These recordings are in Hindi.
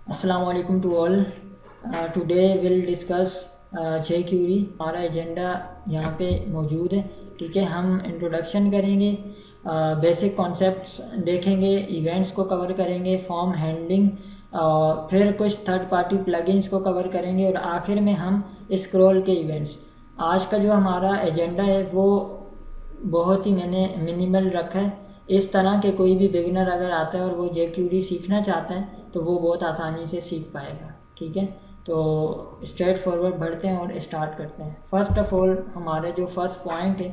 अस्सलाम वालेकुम to all. Today will discuss JQuery। हमारा एजेंडा यहाँ पे मौजूद है। ठीक है, हम इंट्रोडक्शन करेंगे, बेसिक कॉन्सेप्ट्स देखेंगे, इवेंट्स को कवर करेंगे, फॉर्म हैंडलिंग, फिर कुछ थर्ड पार्टी प्लगइन्स को कवर करेंगे और आखिर में हम स्क्रॉल के इवेंट्स। आज का जो हमारा एजेंडा है वो बहुत ही मैंने मिनिमल रखा है। इस तरह के कोई भी बिगिनर अगर आता है और वो JQuery सीखना चाहता है तो वो बहुत आसानी से सीख पाएगा। ठीक है, तो स्ट्रेट फॉरवर्ड बढ़ते हैं और स्टार्ट करते हैं। फर्स्ट ऑफ ऑल हमारा जो फर्स्ट पॉइंट है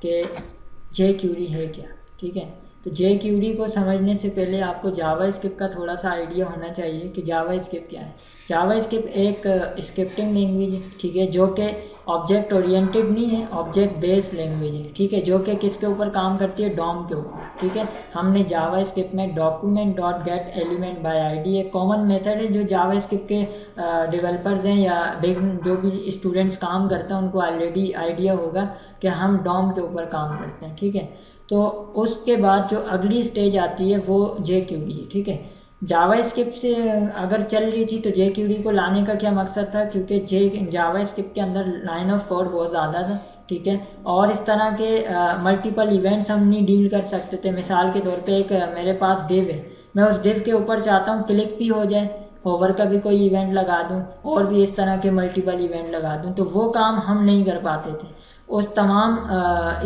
कि JQuery है क्या। ठीक है, तो JQuery को समझने से पहले आपको जावास्क्रिप्ट का थोड़ा सा आइडिया होना चाहिए कि जावास्क्रिप्ट क्या है। जावास्क्रिप्ट एक स्क्रिप्टिंग लैंग्वेज है, ठीक है, जो कि ऑब्जेक्ट ओरिएंटेड नहीं है, ऑब्जेक्ट बेस्ड लैंग्वेज है। ठीक है, जो कि किसके ऊपर काम करती है, डॉम के ऊपर। ठीक है, हमने जावास्क्रिप्ट में document dot gate element by ID एक कॉमन मेथड है जो जावास्क्रिप्ट के डेवलपर्स हैं या जो भी स्टूडेंट्स काम करते हैं उनको ऑलरेडी आइडिया होगा कि हम डॉम के ऊपर काम करते हैं। ठीक है, तो उसके बाद जो अगली स्टेज आती है वो JQuery है। ठीक है, जावास्क्रिप्ट से अगर चल रही थी तो JQuery को लाने का क्या मकसद था, क्योंकि जावास्क्रिप्ट के अंदर लाइन ऑफ कोड बहुत ज़्यादा था। ठीक है, और इस तरह के मल्टीपल इवेंट्स हम नहीं डील कर सकते थे। मिसाल के तौर पे एक मेरे पास डिव है, मैं उस डिव के ऊपर चाहता हूँ क्लिक भी हो जाए, होवर का भी कोई इवेंट लगा दूँ और भी इस तरह के मल्टीपल इवेंट लगा दूँ, तो वो काम हम नहीं कर पाते थे। उस तमाम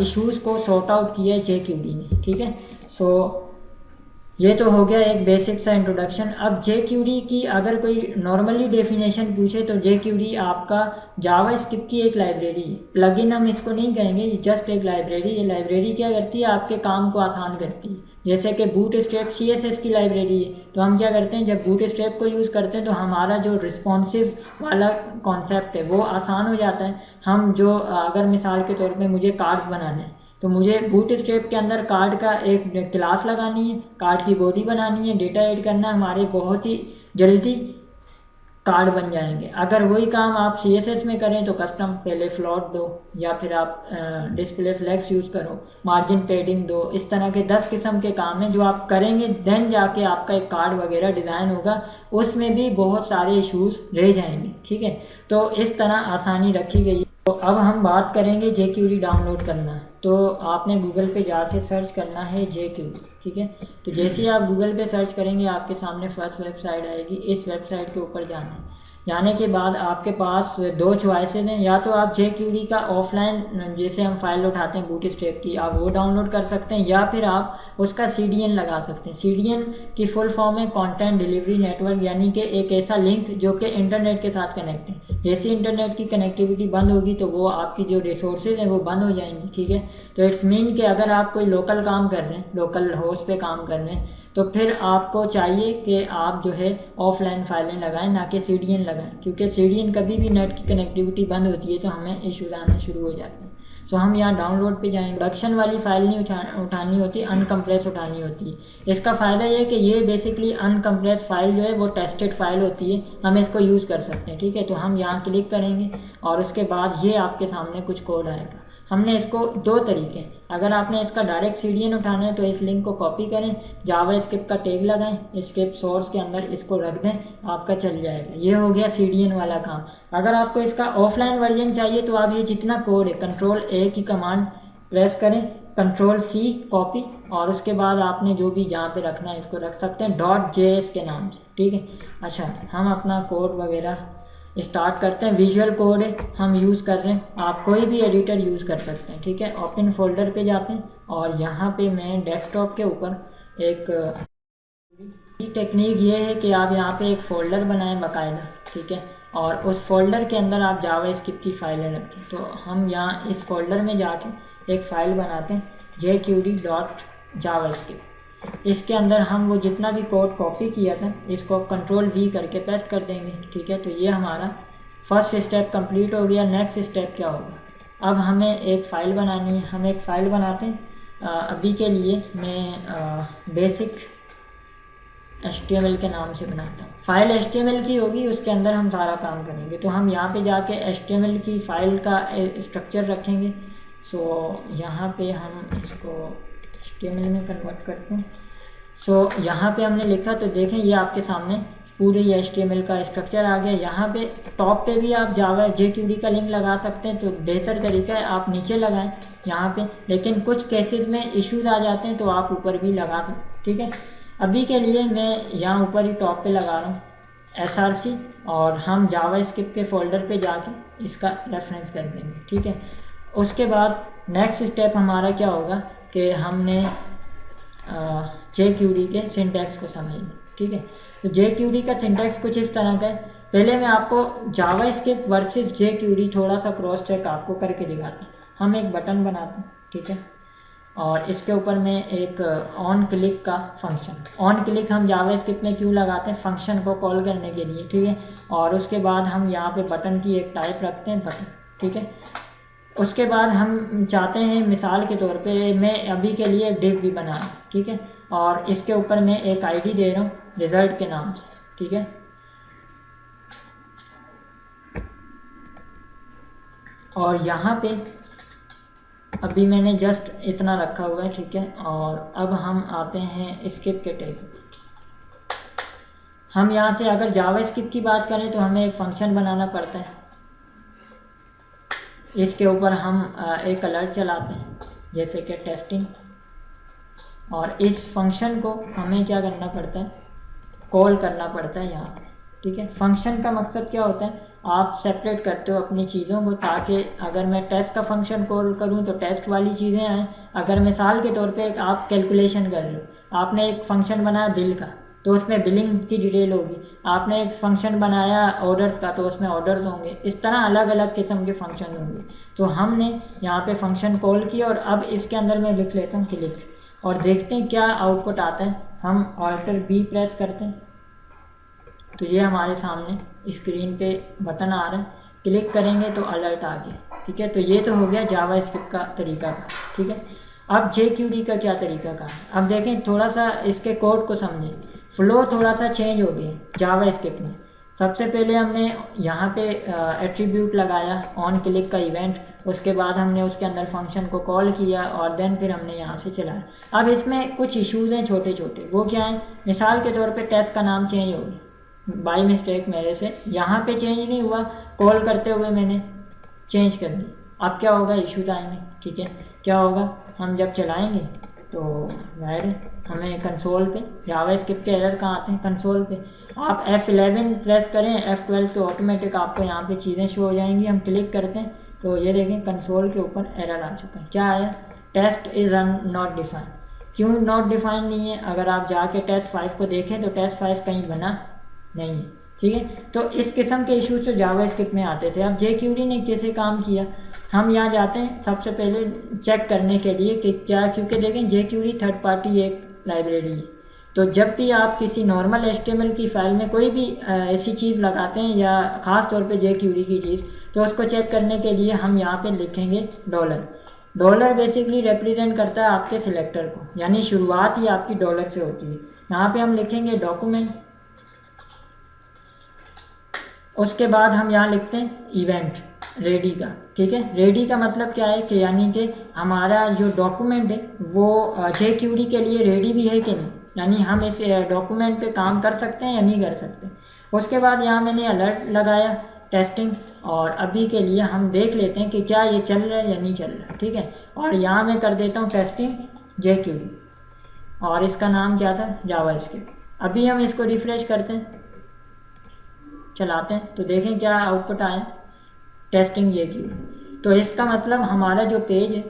इश्यूज़ को सॉर्ट आउट किया है JQuery ने। ठीक है, सो ये तो हो गया एक बेसिक सा इंट्रोडक्शन। अब JQuery की अगर कोई नॉर्मली डेफिनेशन पूछे तो JQuery आपका जावास्क्रिप्ट की एक लाइब्रेरी है। प्लगइन हम इसको नहीं कहेंगे, जस्ट एक लाइब्रेरी। ये लाइब्रेरी क्या करती है, आपके काम को आसान करती है। जैसे कि बूटस्ट्रैप CSS की लाइब्रेरी है, तो हम क्या करते हैं, जब बूटस्ट्रैप को यूज़ करते हैं तो हमारा जो रिस्पॉन्सिव वाला कॉन्सेप्ट है वो आसान हो जाता है। हम जो अगर मिसाल के तौर पे मुझे कार्ड्स बनाने हैं तो मुझे बूटस्ट्रैप के अंदर कार्ड का एक क्लास लगानी है, कार्ड की बॉडी बनानी है, डेटा ऐड करना है, हमारे बहुत ही जल्दी कार्ड बन जाएंगे। अगर वही काम आप CSS में करें तो कस्टम पहले फ्लॉट दो या फिर आप डिस्प्ले फ्लैग्स यूज़ करो, मार्जिन पेडिंग दो। इस तरह के 10 किस्म के काम हैं जो आप करेंगे, देन जाके आपका एक कार्ड वगैरह डिज़ाइन होगा। उसमें भी बहुत सारे इश्यूज रह जाएंगे। ठीक है, तो इस तरह आसानी रखी गई है। तो अब हम बात करेंगे JQuery डाउनलोड करना। तो आपने गूगल पे जाके सर्च करना है JQuery। ठीक है, तो जैसे ही आप गूगल पे सर्च करेंगे आपके सामने फर्स्ट वेबसाइट आएगी। इस वेबसाइट के ऊपर जाना है। जाने के बाद आपके पास दो चॉइसेस हैं, या तो आप JQuery का ऑफलाइन जैसे हम फाइल उठाते हैं बूटस्ट्रैप की, आप वो डाउनलोड कर सकते हैं, या फिर आप उसका CDN लगा सकते हैं। CDN की फुल फॉर्म है कंटेंट डिलीवरी नेटवर्क, यानी कि एक ऐसा लिंक जो कि इंटरनेट के साथ कनेक्ट है। जैसे इंटरनेट की कनेक्टिविटी बंद होगी तो वो आपकी जो रिसोर्सेज हैं वो बंद हो जाएंगी। ठीक है, तो इट्स मीन कि अगर आप कोई लोकल काम कर रहे हैं, लोकल होस्ट पे काम कर रहे हैं, तो फिर आपको चाहिए कि आप जो है ऑफलाइन फाइलें लगाएं, ना कि CDN लगाएं, क्योंकि CDN कभी भी नेट की कनेक्टिविटी बंद होती है तो हमें इशूज़ आने शुरू हो जाते हैं। सो हम यहाँ डाउनलोड पे जाएंगे। प्रोडक्शन वाली फाइल नहीं उठानी होती, अनकम्प्रेस उठानी होती है। इसका फ़ायदा ये है कि ये बेसिकली अनकम्प्रेस फाइल जो है वो टेस्टेड फाइल होती है, हम इसको यूज़ कर सकते हैं। ठीक है, तो हम यहाँ क्लिक करेंगे और उसके बाद ये आपके सामने कुछ कोड आएगा। हमने इसको दो तरीके, अगर आपने इसका डायरेक्ट CDN उठाना है तो इस लिंक को कॉपी करें, जावास्क्रिप्ट का टैग लगाएं, स्क्रिप्ट सोर्स के अंदर इसको रख दें, आपका चल जाएगा। ये हो गया CDN वाला काम। अगर आपको इसका ऑफलाइन वर्जन चाहिए तो आप ये जितना कोड है Ctrl+A की कमांड प्रेस करें, Ctrl+C कॉपी, और उसके बाद आपने जो भी जहाँ पे रखना है इसको रख सकते हैं .js के नाम से। ठीक है, अच्छा हम अपना कोड वगैरह स्टार्ट करते हैं। विजुअल कोड है हम यूज़ कर रहे हैं, आप कोई भी एडिटर यूज़ कर सकते हैं। ठीक है, ओपन फोल्डर पे जाते हैं और यहाँ पे मैं डेस्कटॉप के ऊपर एक टेक्निक ये है कि आप यहाँ पे एक फ़ोल्डर बनाएं बाकायदा। ठीक है, और उस फोल्डर के अंदर आप जावास्क्रिप्ट की फाइलें रखें। तो हम यहाँ इस फोल्डर में जाके एक फ़ाइल बनाते हैं JQuery.javascript। इसके अंदर हम वो जितना भी कोड कॉपी किया था इसको Ctrl+V करके पेस्ट कर देंगे। ठीक है, तो ये हमारा फर्स्ट स्टेप कंप्लीट हो गया। नेक्स्ट स्टेप क्या होगा, अब हमें एक फ़ाइल बनानी है। हम एक फ़ाइल बनाते हैं, अभी के लिए मैं बेसिक HTML के नाम से बनाता हूँ। फाइल HTML की होगी, उसके अंदर हम सारा काम करेंगे। तो हम यहाँ पे जाके HTML की फ़ाइल का स्ट्रक्चर रखेंगे। सो यहाँ पे हम इसको HTML में कन्वर्ट करते हैं। सो यहाँ पे हमने लिखा, तो देखें ये आपके सामने पूरे HTML का स्ट्रक्चर आ गया। यहाँ पे टॉप पे भी आप जावा jQuery का लिंक लगा सकते हैं, तो बेहतर तरीका है आप नीचे लगाएं यहाँ पे, लेकिन कुछ केसेस में इश्यूज आ जाते हैं तो आप ऊपर भी लगा सकते, ठीक है। अभी के लिए मैं यहाँ ऊपर ही टॉप पे लगा रहा हूँ src, और हम जावास्क्रिप्ट के फोल्डर पे जाके इसका रेफरेंस कर देंगे, ठीक है। उसके बाद नेक्स्ट स्टेप हमारा क्या होगा कि हमने jQuery के सिंटैक्स को समझेंगे, ठीक है। तो jQuery का सिंटैक्स कुछ इस तरह का है। पहले मैं आपको जावास्क्रिप्ट वर्सेस jQuery थोड़ा सा क्रॉस चेक आपको करके दिखाता हूँ। हम एक बटन बनाते हैं, ठीक है, और इसके ऊपर में एक ऑन क्लिक का फंक्शन, ऑन क्लिक हम जावास्क्रिप्ट में क्यों लगाते हैं, फंक्शन को कॉल करने के लिए, ठीक है। और उसके बाद हम यहाँ पे बटन की एक टाइप रखते हैं बटन, ठीक है। उसके बाद हम चाहते हैं मिसाल के तौर पे मैं अभी के लिए एक डिव भी बना रहा हूँ, ठीक है, और इसके ऊपर मैं एक आईडी दे रहा हूँ रिजल्ट के नाम से, ठीक है। और यहाँ पे अभी मैंने जस्ट इतना रखा हुआ है, ठीक है। और अब हम आते हैं स्क्रिप्ट के टैग। हम यहाँ से अगर जावास्क्रिप्ट की बात करें तो हमें एक फंक्शन बनाना पड़ता है। इसके ऊपर हम एक अलर्ट चलाते हैं जैसे कि टेस्टिंग, और इस फंक्शन को हमें क्या करना पड़ता है, कॉल करना पड़ता है यहाँ पे, ठीक है। फंक्शन का मकसद क्या होता है, आप सेपरेट करते हो अपनी चीज़ों को, ताकि अगर मैं टेस्ट का फंक्शन कॉल करूँ तो टेस्ट वाली चीज़ें आएँ। अगर मिसाल के तौर पे एक आप कैलकुलेशन कर लो, आपने एक फंक्शन बनाया बिल का तो उसमें बिलिंग की डिटेल होगी, आपने एक फंक्शन बनाया ऑर्डर्स का तो उसमें ऑर्डर्स होंगे, इस तरह अलग अलग किस्म के फंक्शन होंगे। तो हमने यहाँ पे फंक्शन कॉल किया और अब इसके अंदर मैं लिख लेता हूँ क्लिक, और देखते हैं क्या आउटपुट आता है। हम Alt+B प्रेस करते हैं तो ये हमारे सामने स्क्रीन पे बटन आ रहा है, क्लिक करेंगे तो अलर्ट आ गया, ठीक है। तो ये तो हो गया जावास्क्रिप्ट का तरीका का, ठीक है। अब jQuery का क्या तरीका का है, अब देखें थोड़ा सा इसके कोड को समझें। फ्लो थोड़ा सा चेंज हो गया जावास्क्रिप्ट में। सबसे पहले हमने यहाँ पे एट्रीब्यूट लगाया ऑन क्लिक का इवेंट, उसके बाद हमने उसके अंदर फंक्शन को कॉल किया और देन फिर हमने यहाँ से चलाया। अब इसमें कुछ इश्यूज़ हैं छोटे छोटे, वो क्या हैं, मिसाल के तौर पे टेस्ट का नाम चेंज हो गया बाई मिस्टेक मेरे से, यहाँ पे चेंज नहीं हुआ, कॉल करते हुए मैंने चेंज कर दी। अब क्या होगा, इश्यूज आएंगे, ठीक है। क्या होगा, हम जब चलाएँगे तो जाहिर हमें कंसोल पे जावास्क्रिप्ट के एरर कहाँ आते हैं, कंसोल पे आप F11 प्रेस करें, F12 तो ऑटोमेटिक आपको यहाँ पे चीज़ें शो हो जाएंगी। हम क्लिक करते हैं तो ये देखें कंसोल के ऊपर एरर आ चुका है। क्या आया, टेस्ट इज़ नॉट डिफाइंड। क्यों नॉट डिफाइंड नहीं है, अगर आप जाके टेस्ट 5 को देखें तो टेस्ट 5 कहीं बना नहीं है, ठीक है। तो इस किस्म के इशूज़ तो जावास्क्रिप्ट में आते थे। अब jQuery ने कैसे काम किया, हम यहाँ जाते हैं सबसे पहले चेक करने के लिए कि क्या, क्योंकि देखें jQuery थर्ड पार्टी एक लाइब्रेरी है, तो जब भी आप किसी नॉर्मल HTML की फ़ाइल में कोई भी ऐसी चीज़ लगाते हैं या ख़ास तौर पे jQuery की चीज़, तो उसको चेक करने के लिए हम यहाँ पे लिखेंगे डॉलर। डॉलर बेसिकली रिप्रेजेंट करता है आपके सिलेक्टर को, यानी शुरुआत ही आपकी डॉलर से होती है। यहाँ पे हम लिखेंगे डॉक्यूमेंट, उसके बाद हम यहाँ लिखते हैं इवेंट रेडी का, ठीक है। रेडी का मतलब क्या है कि यानी कि हमारा जो डॉक्यूमेंट है वो jQuery के लिए रेडी भी है कि नहीं, यानी हम इस डॉक्यूमेंट पे काम कर सकते हैं या नहीं कर सकते। उसके बाद यहाँ मैंने अलर्ट लगाया टेस्टिंग, और अभी के लिए हम देख लेते हैं कि क्या ये चल रहा है या नहीं चल रहा, ठीक है। और यहाँ मैं कर देता हूँ टेस्टिंग jQuery, और इसका नाम क्या था, जावास्क्रिप्ट। अभी हम इसको रिफ्रेश करते हैं, चलाते हैं तो देखें क्या आउटपुट आया, टेस्टिंग jQuery। तो इसका मतलब हमारा जो पेज है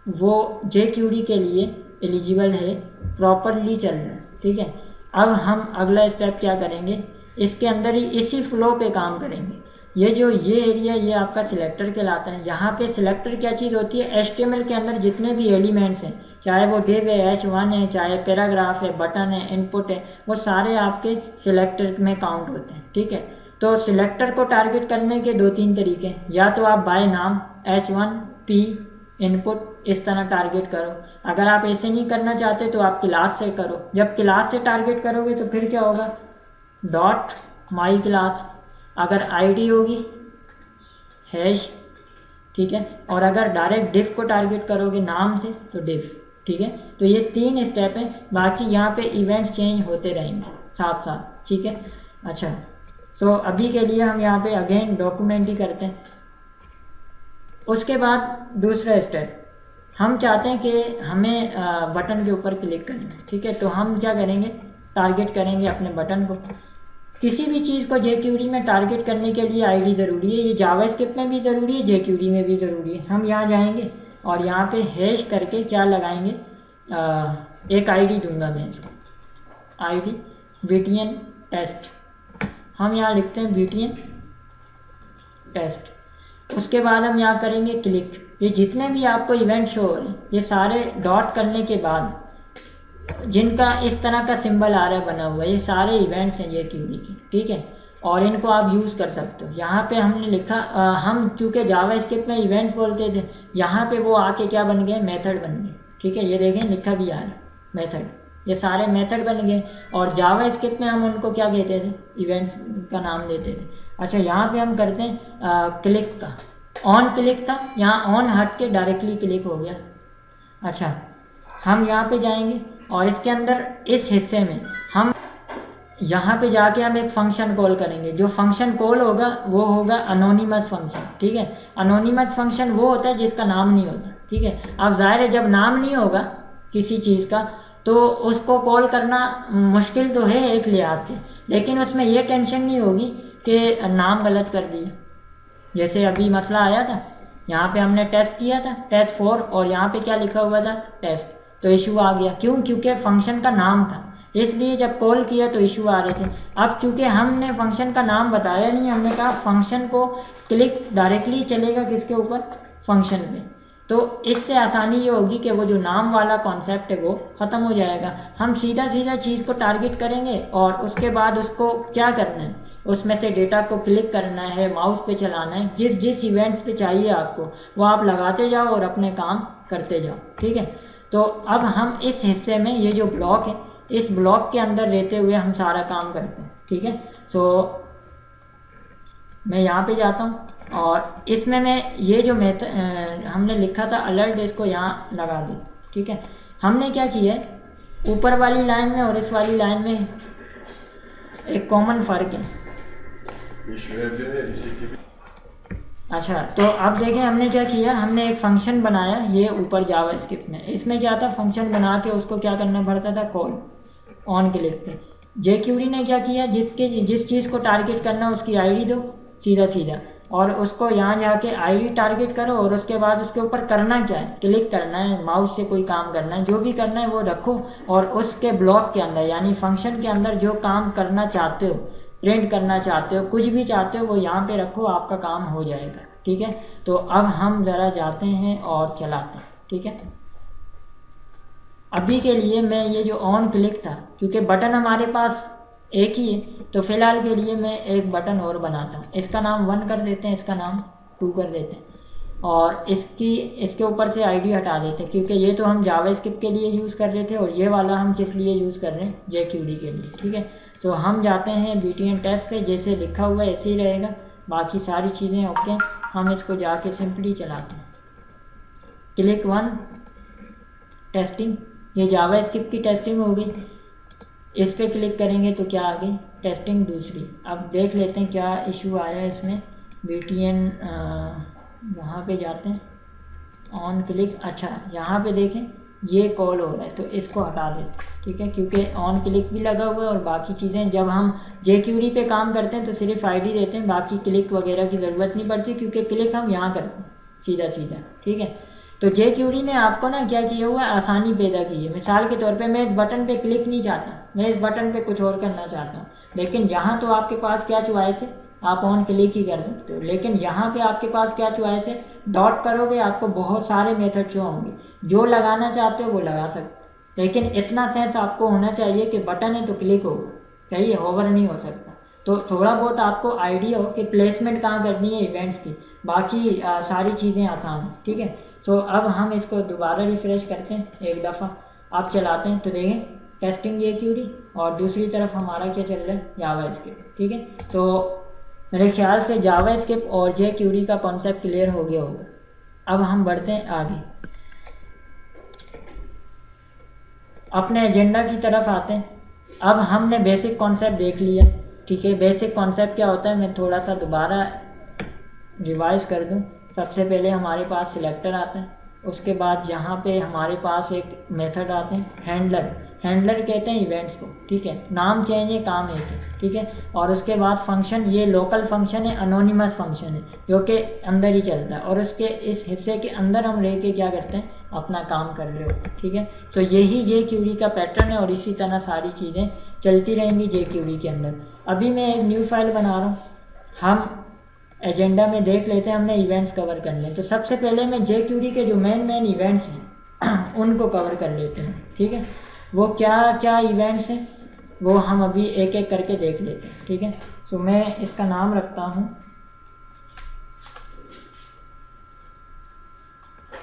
वो jQuery के लिए एलिजिबल है, प्रॉपरली चल रहा है, ठीक है। अब हम अगला स्टेप क्या करेंगे, इसके अंदर ही इसी फ्लो पे काम करेंगे। ये एरिया ये आपका सिलेक्टर कहलाता है। यहाँ पे सिलेक्टर क्या चीज़ होती है, HTML के अंदर जितने भी एलिमेंट्स हैं, चाहे वो डिव है, H1 है, चाहे पैराग्राफ है, बटन है, इनपुट है, वो सारे आपके सिलेक्टर में काउंट होते हैं, ठीक है। तो सिलेक्टर को टारगेट करने के 2-3 तरीके हैं, या तो आप बाय नाम H1 P इनपुट इस तरह टारगेट करो। अगर आप ऐसे नहीं करना चाहते तो आप क्लास से करो। जब क्लास से टारगेट करोगे तो फिर क्या होगा, डॉट माई क्लास, अगर आईडी होगी हैश, ठीक है। और अगर डायरेक्ट डिफ को टारगेट करोगे नाम से तो डिफ, ठीक है। तो ये 3 स्टेप हैं, बाकी यहाँ पे इवेंट्स चेंज होते रहेंगे साथ साथ, ठीक है। अच्छा, सो अभी के लिए हम यहाँ पे अगेन डॉक्यूमेंट ही करते हैं। उसके बाद दूसरा स्टेप, हम चाहते हैं कि हमें बटन के ऊपर क्लिक करना है, ठीक है। तो हम क्या करेंगे, टारगेट करेंगे अपने बटन को। किसी भी चीज़ को jQuery में टारगेट करने के लिए आईडी ज़रूरी है, ये जावास्क्रिप्ट में भी ज़रूरी है, jQuery में भी ज़रूरी है। हम यहाँ जाएंगे और यहाँ पे हैश करके क्या लगाएंगे, एक आईडी दूंगा मैं इसको, आईडी btn टेस्ट। हम यहाँ लिखते हैं btn टेस्ट। उसके बाद हम यहाँ करेंगे क्लिक। ये जितने भी आपको इवेंट शो हो रहे हैं, ये सारे डॉट करने के बाद जिनका इस तरह का सिंबल आ रहा है बना हुआ है, ये सारे इवेंट्स हैं jQuery के, ठीक है। और इनको आप यूज़ कर सकते हो। यहाँ पे हमने लिखा हम चूँकि जावास्क्रिप्ट में इवेंट्स बोलते थे, यहाँ पे वो आके क्या बन गए, मेथड बन गए, ठीक है। ये देखें लिखा भी आ रहा है मेथड, ये सारे मेथड बन गए। और जावास्क्रिप्ट में हम उनको क्या कहते थे, इवेंट्स का नाम देते थे। अच्छा, यहाँ पे हम करते हैं क्लिक का, ऑन क्लिक था, यहाँ ऑन हट के डायरेक्टली क्लिक हो गया। अच्छा, हम यहाँ पे जाएंगे और इसके अंदर इस हिस्से में हम यहाँ पे जाके हम एक फंक्शन कॉल करेंगे। जो फंक्शन कॉल होगा वो होगा अनोनिमस फंक्शन, ठीक है। अनोनिमस फंक्शन वो होता है जिसका नाम नहीं होता, ठीक है। अब जाहिर है जब नाम नहीं होगा किसी चीज़ का तो उसको कॉल करना मुश्किल तो है एक लिहाज से, लेकिन उसमें ये टेंशन नहीं होगी कि नाम गलत कर दिया। जैसे अभी मसला आया था, यहाँ पे हमने टेस्ट किया था, टेस्ट 4, और यहाँ पे क्या लिखा हुआ था, टेस्ट, तो इशू आ गया। क्यों? क्योंकि फंक्शन का नाम था, इसलिए जब कॉल किया तो इशू आ रहे थे। अब क्योंकि हमने फंक्शन का नाम बताया नहीं, हमने कहा फंक्शन को क्लिक डायरेक्टली चलेगा किसके ऊपर, फंक्शन पे, तो इससे आसानी ये होगी कि वो जो नाम वाला कॉन्सेप्ट है वो ख़त्म हो जाएगा। हम सीधा सीधा चीज़ को टारगेट करेंगे और उसके बाद उसको क्या करना है, उसमें से डेटा को क्लिक करना है, माउस पे चलाना है, जिस जिस इवेंट्स पे चाहिए आपको वो आप लगाते जाओ और अपने काम करते जाओ, ठीक है। तो अब हम इस हिस्से में, ये जो ब्लॉक है, इस ब्लॉक के अंदर रहते हुए हम सारा काम करते हैं, ठीक है। सो मैं यहाँ पे जाता हूँ और इसमें मैं ये जो हमने लिखा था अलर्ट, इसको यहाँ लगा दी, ठीक है। हमने क्या किया है, ऊपर वाली लाइन में और इस वाली लाइन में एक कॉमन फ़र्क है। अच्छा, तो अब देखें हमने क्या किया, हमने एक फंक्शन बनाया ये ऊपर जावास्क्रिप्ट में। इसमें क्या था, फंक्शन बना के उसको क्या करना पड़ता था, कॉल ऑन क्लिक पे। jQuery ने क्या किया, जिस चीज़ को टारगेट करना उसकी आईडी दो सीधा सीधा, और उसको यहाँ जाके आईडी टारगेट करो, और उसके बाद उसके ऊपर करना क्या है, क्लिक करना है, माउस से कोई काम करना है, जो भी करना है वो रखो, और उसके ब्लॉक के अंदर यानी फंक्शन के अंदर जो काम करना चाहते हो, प्रिंट करना चाहते हो, कुछ भी चाहते हो वो यहाँ पे रखो, आपका काम हो जाएगा, ठीक है। तो अब हम ज़रा जाते हैं और चलाते हैं, ठीक है। अभी के लिए मैं ये जो ऑन क्लिक था, क्योंकि बटन हमारे पास एक ही है, तो फ़िलहाल के लिए मैं एक बटन और बनाता हूँ। इसका नाम 1 कर देते हैं, इसका नाम 2 कर देते हैं, और इसके ऊपर से आईडी हटा देते हैं, क्योंकि ये तो हम जावास्क्रिप्ट के लिए यूज़ कर रहे थे और ये वाला हम किस लिए यूज़ कर रहे हैं, jQuery के लिए, ठीक है। तो हम जाते हैं btn टेस्ट पे, जैसे लिखा हुआ है ऐसे ही रहेगा, बाकी सारी चीज़ें ओके। हम इसको जाके सिंपली चलाते हैं, क्लिक 1 टेस्टिंग, ये जावास्क्रिप्ट की टेस्टिंग हो गई। इस पर क्लिक करेंगे तो क्या आ गई, टेस्टिंग दूसरी। अब देख लेते हैं क्या इशू आया है इसमें। btn यहाँ पे जाते हैं, ऑन क्लिक, अच्छा यहाँ पे देखें ये कॉल हो रहा है, तो इसको हटा देते, ठीक है, क्योंकि ऑन क्लिक भी लगा हुआ है और बाकी चीज़ें जब हम jQuery पे काम करते हैं तो सिर्फ आईडी देते हैं, बाकी क्लिक वगैरह की ज़रूरत नहीं पड़ती, क्योंकि क्लिक हम यहाँ करते हैं सीधा सीधा, ठीक है। तो jQuery ने आपको ना क्या किया हुआ है, आसानी पैदा की है। मिसाल के तौर पे मैं इस बटन पे क्लिक नहीं चाहता, मैं इस बटन पे कुछ और करना चाहता हूँ, लेकिन यहाँ तो आपके पास क्या चॉइस है, आप ऑन क्लिक ही कर सकते हो, लेकिन यहाँ पे आपके पास क्या चॉइस है, डॉट करोगे आपको बहुत सारे मेथड शो होंगे, जो लगाना चाहते हो वो लगा सकते हो, लेकिन इतना सेंस आपको होना चाहिए कि बटन है तो क्लिक होगा, सही है, होवर नहीं हो सकता। तो थोड़ा बहुत आपको आइडिया हो कि प्लेसमेंट कहाँ करनी है इवेंट्स की, बाकी सारी चीज़ें आसान हैं, ठीक है। सो अब हम इसको दोबारा रिफ़्रेश करते हैं एक दफ़ा, आप चलाते हैं तो देखें टेस्टिंग jQuery, और दूसरी तरफ हमारा क्या चल रहा है, जावास्क्रिप्ट, ठीक है। तो मेरे ख्याल से जावास्क्रिप्ट और jQuery का कॉन्सेप्ट क्लियर हो गया होगा। अब हम बढ़ते हैं आगे, अपने एजेंडा की तरफ आते हैं। अब हमने बेसिक कॉन्सेप्ट देख लिया, ठीक है। बेसिक कॉन्सेप्ट क्या होता है, मैं थोड़ा सा दोबारा रिवाइज कर दूं। सबसे पहले हमारे पास सिलेक्टर आता है, उसके बाद यहाँ पे हमारे पास एक मेथड आते हैं हैंडलर। हैंडलर कहते हैं इवेंट्स को, ठीक है, नाम चेंज है, काम एक है, ठीक है। और उसके बाद फंक्शन, ये लोकल फंक्शन है, अनोनिमस फंक्शन है, जो कि अंदर ही चलता है, और उसके इस हिस्से के अंदर हम रह के क्या करते हैं, अपना काम कर रहे हो, ठीक है। तो यही jQuery का पैटर्न है, और इसी तरह सारी चीज़ें चलती रहेंगी jQuery के अंदर। अभी मैं एक न्यू फाइल बना रहा हूँ, हम एजेंडा में देख लेते हैं, हमने इवेंट्स कवर करने हैं। तो सबसे पहले मैं jQuery के जो मेन इवेंट्स हैं उनको कवर कर लेते हैं, ठीक है। वो क्या क्या इवेंट्स हैं वो हम अभी एक एक करके देख लेते हैं, ठीक है। सो मैं इसका नाम रखता हूँ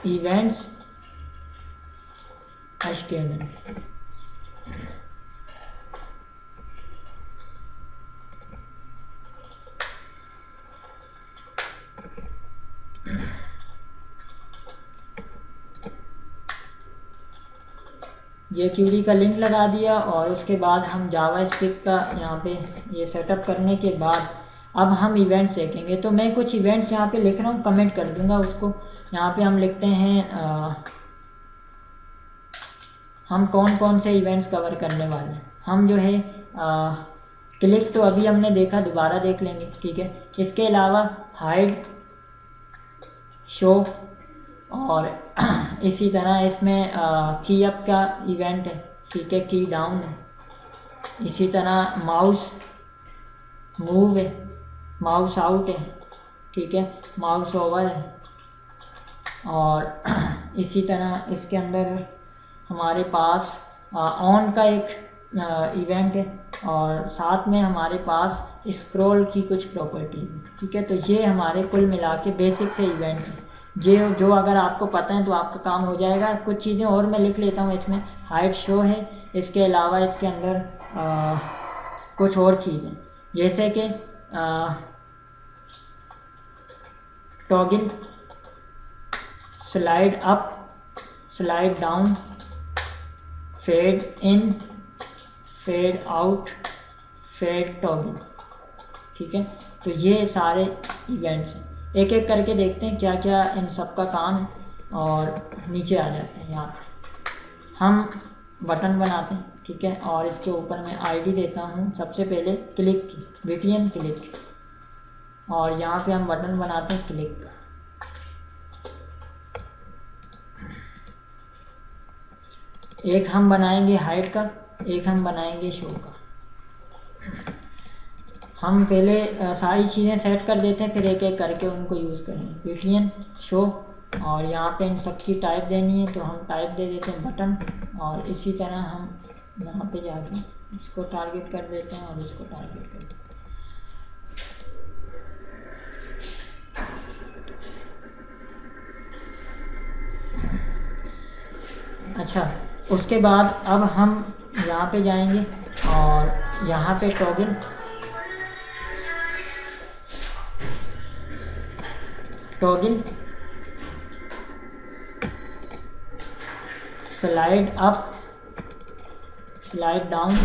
इवेंट्स HTML। jQuery का लिंक लगा दिया, और उसके बाद हम जावास्क्रिप्ट का यहाँ पे ये सेटअप करने के बाद अब हम इवेंट्स देखेंगे। तो मैं कुछ इवेंट्स यहाँ पे लिख रहा हूँ, कमेंट कर दूंगा उसको। यहाँ पे हम लिखते हैं हम कौन कौन से इवेंट्स कवर करने वाले हैं। हम जो है क्लिक तो अभी हमने देखा, दोबारा देख लेंगे, ठीक है। इसके अलावा हाइड, शो, और इसी तरह इसमें की अप का इवेंट है, ठीक है, की डाउन है। इसी तरह माउस मूव है, माउस आउट है, ठीक है, माउस ओवर है। और इसी तरह इसके अंदर हमारे पास ऑन का एक इवेंट है, और साथ में हमारे पास स्क्रॉल की कुछ प्रॉपर्टी है, ठीक है। तो ये हमारे कुल मिला के बेसिक से इवेंट्स हैं, जो अगर आपको पता है तो आपका काम हो जाएगा। कुछ चीज़ें और मैं लिख लेता हूँ इसमें। हाइड शो है, इसके अलावा इसके अंदर कुछ और चीज़ें जैसे कि toggle, slide up, slide down, fade in, fade out, fade toggle, ठीक है। तो ये सारे इवेंट्स हैं, एक एक करके देखते हैं क्या क्या इन सब का काम है। और नीचे आ जाते हैं, यहाँ हम बटन बनाते हैं, ठीक है। और इसके ऊपर मैं आईडी देता हूँ सबसे पहले क्लिक की, BTN क्लिक, और यहाँ पे हम बटन बनाते हैं क्लिक का। एक हम बनाएंगे हाइड का, एक हम बनाएंगे शो का। हम पहले सारी चीज़ें सेट कर देते हैं, फिर एक एक करके उनको यूज़ करेंगे। BTN शो, और यहाँ पे इन सब की टाइप देनी है, तो हम टाइप दे देते हैं बटन। और इसी तरह हम यहाँ पे जाके इसको टारगेट कर देते हैं, और इसको टारगेट कर देते हैं। अच्छा, उसके बाद अब हम यहाँ पे जाएंगे, और यहाँ पे toggle, slide up, slide down,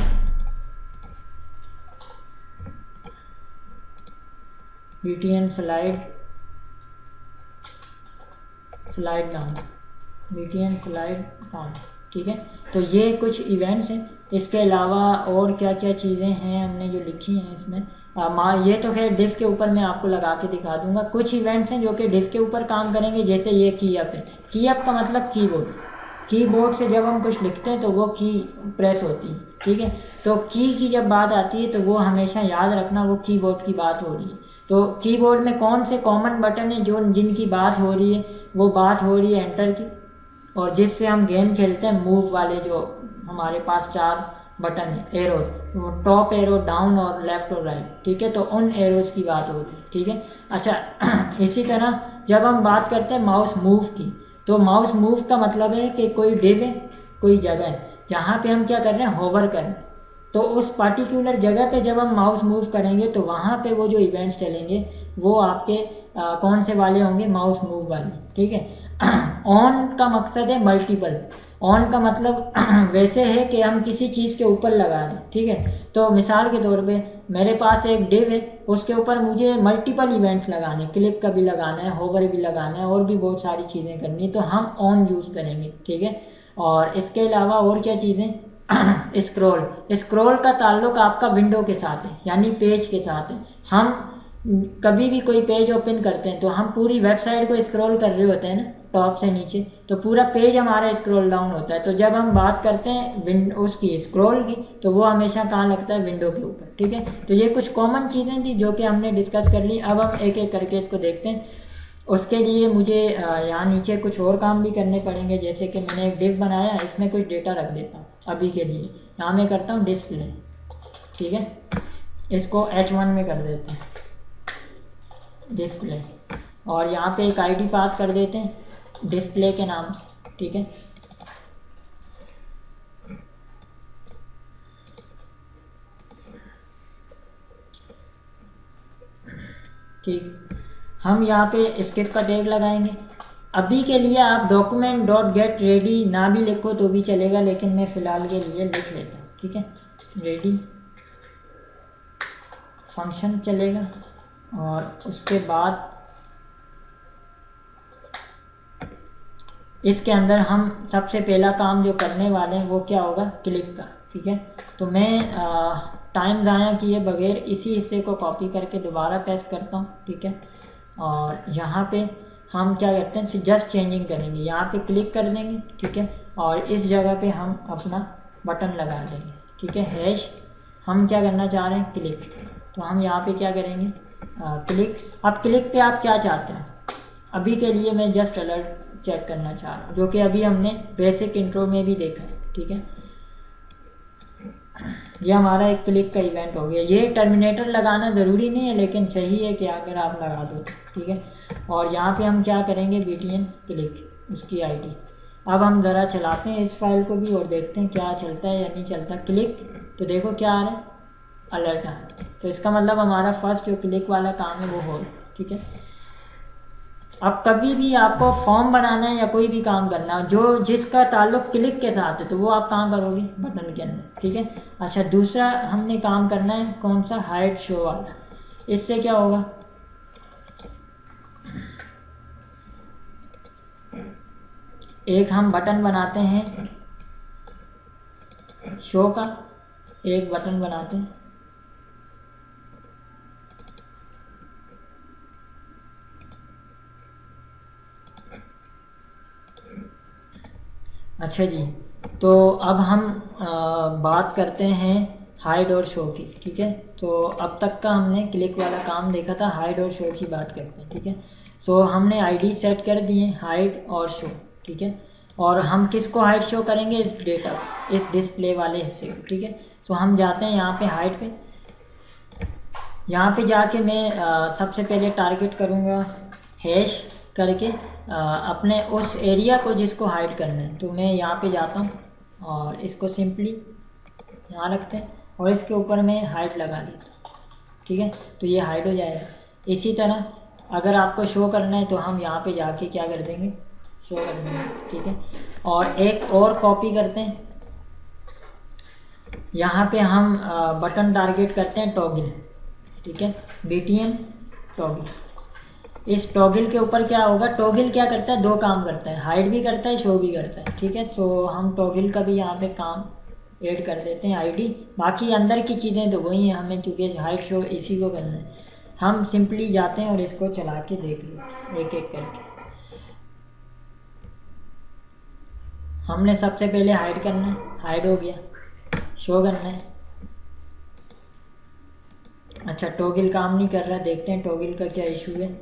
BTN slide, slide down, BTN slide down, ठीक है। तो ये कुछ इवेंट्स हैं। इसके अलावा और क्या क्या चीज़ें हैं हमने जो लिखी हैं इसमें, ये तो खैर डिफ के ऊपर मैं आपको लगा के दिखा दूंगा। कुछ इवेंट्स हैं जो कि डिफ के ऊपर काम करेंगे, जैसे ये की अप है। की अप का मतलब कीबोर्ड, कीबोर्ड से जब हम कुछ लिखते हैं तो वो की प्रेस होती है, ठीक है। तो की जब बात आती है तो वो हमेशा याद रखना, वो कीबोर्ड की बात हो रही है। तो कीबोर्ड में कौन से कॉमन बटन है जो जिनकी बात हो रही है, वो बात हो रही है एंटर की, और जिससे हम गेम खेलते हैं मूव वाले, जो हमारे पास 4 बटन है एरो, वो टॉप एरो, डाउन और लेफ्ट और राइट, ठीक है। तो उन एरोज की बात होती है, ठीक है। अच्छा इसी तरह जब हम बात करते हैं माउस मूव की, तो माउस मूव का मतलब है कि कोई डिव है, कोई जगह है, जहाँ पे हम क्या कर रहे हैं, होवर कर रहे हैं। तो उस पार्टिकुलर जगह पे जब हम माउस मूव करेंगे तो वहाँ पे वो जो इवेंट्स चलेंगे वो आपके कौन से वाले होंगे, माउस मूव वाले, ठीक है। ऑन का मकसद है मल्टीपल, ऑन का मतलब वैसे है कि हम किसी चीज़ के ऊपर लगा दें, ठीक है। तो मिसाल के तौर पे मेरे पास एक डिव है, उसके ऊपर मुझे मल्टीपल इवेंट्स लगाने, क्लिक का भी लगाना है, होवर भी लगाना है, और भी बहुत सारी चीज़ें करनी है, तो हम ऑन यूज़ करेंगे, ठीक है। और इसके अलावा और क्या चीज़ें स्क्रॉल, स्क्रॉल का ताल्लुक आपका विंडो के साथ है, यानी पेज के साथ है। हम कभी भी कोई पेज ओपन करते हैं तो हम पूरी वेबसाइट को स्क्रॉल कर रहे होते हैं ना, टॉप से नीचे, तो पूरा पेज हमारा स्क्रॉल डाउन होता है। तो जब हम बात करते हैं उसकी स्क्रॉल की, तो वो हमेशा कहाँ लगता है, विंडो के ऊपर, ठीक है। तो ये कुछ कॉमन चीज़ें थी जो कि हमने डिस्कस कर ली। अब हम एक एक करके इसको देखते हैं। उसके लिए मुझे यहाँ नीचे कुछ और काम भी करने पड़ेंगे, जैसे कि मैंने एक डिव बनाया, इसमें कुछ डेटा रख देता हूँ अभी के लिए। यहाँ मैं करता हूँ डिस्प्ले, ठीक है, इसको H1 में कर देते हैं डिस्प्ले, और यहाँ पे एक आईडी पास कर देते हैं डिस्प्ले के नाम से, ठीक है। ठीक, हम यहाँ पे स्किप का टैग लगाएंगे। अभी के लिए आप डॉक्यूमेंट डॉट गेट रेडी ना भी लिखो तो भी चलेगा, लेकिन मैं फ़िलहाल के लिए लिख लेता हूँ, ठीक है। रेडी फंक्शन चलेगा, और उसके बाद इसके अंदर हम सबसे पहला काम जो करने वाले हैं वो क्या होगा, क्लिक का, ठीक है। तो मैं टाइम ज़ाया किए बगैर इसी हिस्से को कॉपी करके दोबारा पेस्ट करता हूँ, ठीक है। और यहाँ पे हम क्या करते हैं, जस्ट चेंजिंग करेंगे, यहाँ पे क्लिक कर देंगे, ठीक है। और इस जगह पे हम अपना बटन लगा देंगे, ठीक है। हैश हम क्या करना चाह रहे हैं, क्लिक, तो हम यहाँ पे क्या करेंगे, क्लिक। अब क्लिक पे आप क्या चाहते हैं, अभी के लिए मैं जस्ट अलर्ट चेक करना चाह रहा हूँ, जो कि अभी हमने बेसिक इंट्रो में भी देखा है, ठीक है। ये हमारा एक क्लिक का इवेंट हो गया। ये टर्मिनेटर लगाना ज़रूरी नहीं है, लेकिन सही है कि अगर आप लगा दो, ठीक है। और यहाँ पे हम क्या करेंगे, btn क्लिक, उसकी आईडी। अब हम ज़रा चलाते हैं इस फाइल को भी और देखते हैं क्या चलता है या नहीं चलता। क्लिक, तो देखो क्या आ रहा है, अलर्ट आ रहा है। तो इसका मतलब हमारा फर्स्ट जो क्लिक वाला काम है वो हो, ठीक है। अब कभी भी आपको फॉर्म बनाना है या कोई भी काम करना है जो जिसका ताल्लुक क्लिक के साथ है, तो वो आप कहाँ करोगे, बटन के अंदर, ठीक है। अच्छा, दूसरा हमने काम करना है कौन सा, हाइड शो वाला। इससे क्या होगा, एक हम बटन बनाते हैं शो का, एक बटन बनाते हैं, अच्छा जी। तो अब हम बात करते हैं हाइड और शो की, ठीक है। तो अब तक का हमने क्लिक वाला काम देखा था, हाइड और शो की बात करते हैं, ठीक है। सो हमने आईडी सेट कर दिए हाइड और शो, ठीक है। और हम किसको हाइड शो करेंगे, इस डेटा, इस डिस्प्ले वाले हिस्से को, ठीक है। सो हम जाते हैं यहाँ पे हाइड पे, यहाँ पे जाके मैं सबसे पहले टारगेट करूँगा हैश करके अपने उस एरिया को जिसको हाइड करना है। तो मैं यहाँ पे जाता हूँ और इसको सिंपली यहाँ रखते हैं और इसके ऊपर मैं हाइड लगा देता हूँ, ठीक है। तो ये हाइड हो जाएगा। इसी तरह अगर आपको शो करना है तो हम यहाँ पे जाके क्या कर देंगे, शो कर देंगे, ठीक है। और एक और कॉपी करते हैं, यहाँ पे हम बटन टारगेट करते हैं टॉगल, ठीक है, btn टॉगल। इस टॉगल के ऊपर क्या होगा, टॉगल क्या करता है, दो काम करता है, हाइड भी करता है, शो भी करता है, ठीक है। तो हम टॉगल का भी यहाँ पे काम ऐड कर देते हैं आईडी। बाकी अंदर की चीज़ें तो वही हैं, हमें क्योंकि हाइड शो इसी को करना है। हम सिंपली जाते हैं और इसको चला के देख लें एक एक करके। हमने सबसे पहले हाइड करना है, हाइड हो गया, शो करना है। अच्छा, टॉगल काम नहीं कर रहा, देखते हैं टॉगल का क्या इशू है।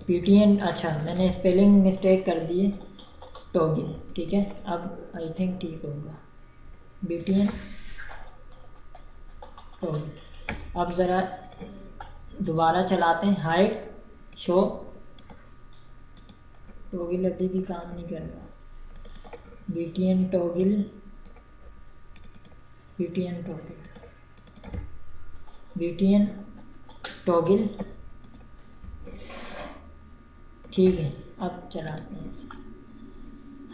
btn, अच्छा मैंने स्पेलिंग मिस्टेक कर दी है, टॉगल, ठीक है। अब आई थिंक ठीक होगा, btn टॉगल। अब ज़रा दोबारा चलाते हैं, हाइड शो, टॉगल अभी भी काम नहीं कर रहा, btn toggle, btn toggle, btn toggle, ठीक है, अब चलाते हैं इसे।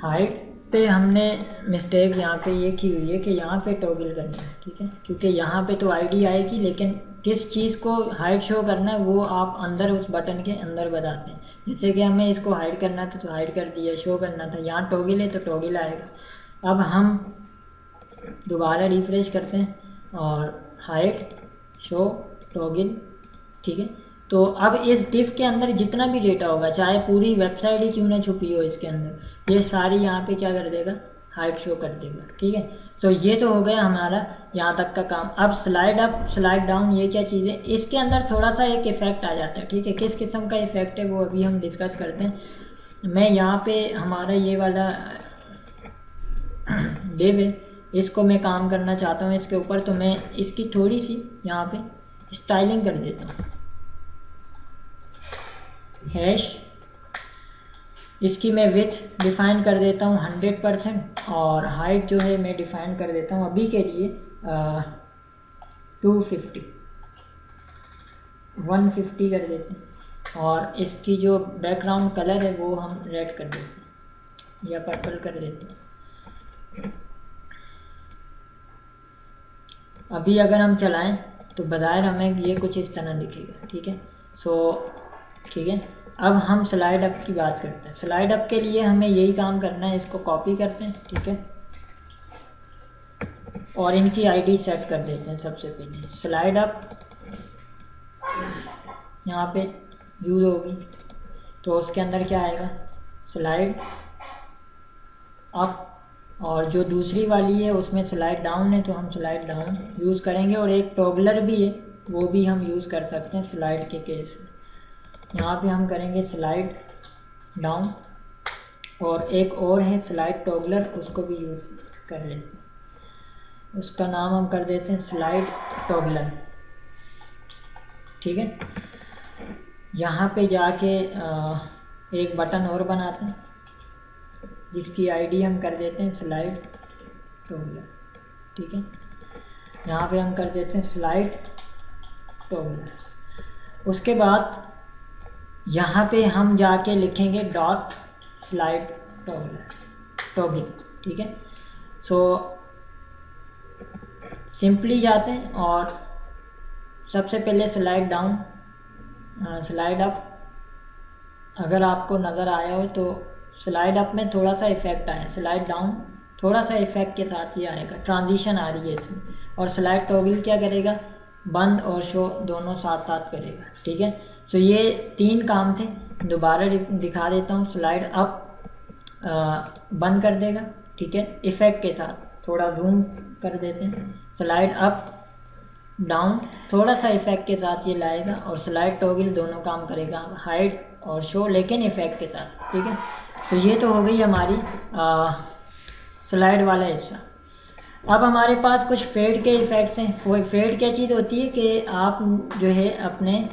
हाइट पे हमने मिस्टेक यहाँ पे ये की हुई है कि यहाँ पे टॉगल करना है, ठीक है, क्योंकि यहाँ पे तो आईडी आएगी, लेकिन किस चीज़ को हाइड शो करना है वो आप अंदर उस बटन के अंदर बताते हैं। जैसे कि हमें इसको हाइड करना था तो हाइड कर दिया, शो करना था, यहाँ टॉगल है तो टॉगल आएगा। अब हम दोबारा रिफ्रेश करते हैं और हाइड शो टॉगल, ठीक है। तो अब इस डिफ के अंदर जितना भी डेटा होगा, चाहे पूरी वेबसाइट ही क्यों ना छुपी हो इसके अंदर, ये सारी यहाँ पे क्या कर देगा, हाइड शो कर देगा, ठीक है। तो ये तो हो गया हमारा यहाँ तक का काम। अब स्लाइड अप स्लाइड डाउन ये क्या चीज़ है, इसके अंदर थोड़ा सा एक इफेक्ट आ जाता है, ठीक है। किस किस्म का इफेक्ट है वो अभी हम डिस्कस करते हैं। मैं यहाँ पे हमारा ये वाला डिव है, इसको मैं काम करना चाहता हूँ इसके ऊपर, तो मैं इसकी थोड़ी सी यहाँ पे स्टाइलिंग कर देता हूँ। हैश इसकी मैं विड्थ डिफ़ाइन कर देता हूँ 100% और हाइट जो है मैं डिफ़ाइन कर देता हूँ अभी के लिए 250 150 कर देते हैं। और इसकी जो बैकग्राउंड कलर है वो हम रेड कर देते हैं या पर्पल कर देते हैं। अभी अगर हम चलाएं तो बज़ाहिर हमें ये कुछ इस तरह दिखेगा, ठीक है। ठीक है, अब हम स्लाइड अप की बात करते हैं। स्लाइड अप के लिए हमें यही काम करना है, इसको कॉपी करते हैं, ठीक है, और इनकी आईडी सेट कर देते हैं। सबसे पहले स्लाइड अप यहाँ पे यूज़ होगी तो उसके अंदर क्या आएगा, स्लाइड अप, और जो दूसरी वाली है उसमें स्लाइड डाउन है तो हम स्लाइड डाउन यूज़ करेंगे। और एक टॉगलर भी है वो भी हम यूज़ कर सकते हैं स्लाइड के केस में। यहाँ पे हम करेंगे स्लाइड डाउन, और एक और है स्लाइड टॉगलर, उसको भी यूज़ कर लेते हैं, उसका नाम हम कर देते हैं स्लाइड टॉगलर, ठीक है। यहाँ पे जाके एक बटन और बनाते हैं जिसकी आईडी हम कर देते हैं स्लाइड टॉगलर, ठीक है। यहाँ पे हम कर देते हैं स्लाइड टॉगलर। उसके बाद यहाँ पे हम जाके लिखेंगे डॉट स्लाइड टॉगल, ठीक है। सो सिंपली जाते हैं और सबसे पहले स्लाइड डाउन स्लाइड अप, अगर आपको नज़र आया हो तो स्लाइड अप में थोड़ा सा इफेक्ट आया, स्लाइड डाउन थोड़ा सा इफेक्ट के साथ ही आएगा, ट्रांजिशन आ रही है इसमें। और स्लाइड टॉगल क्या करेगा, बंद और शो दोनों साथ साथ करेगा, ठीक है। सो ये 3 काम थे, दोबारा दिखा देता हूँ। स्लाइड अप बंद कर देगा, ठीक है, इफ़ेक्ट के साथ, थोड़ा जूम कर देते हैं। स्लाइड अप डाउन थोड़ा सा इफ़ेक्ट के साथ ये लाएगा, और स्लाइड टॉगल दोनों काम करेगा, हाइड और शो, लेकिन इफ़ेक्ट के साथ, ठीक है। तो ये तो हो गई हमारी स्लाइड वाला हिस्सा। अब हमारे पास कुछ फेड के इफ़ेक्ट्स हैं। फेड क्या चीज़ होती है कि आप जो है अपने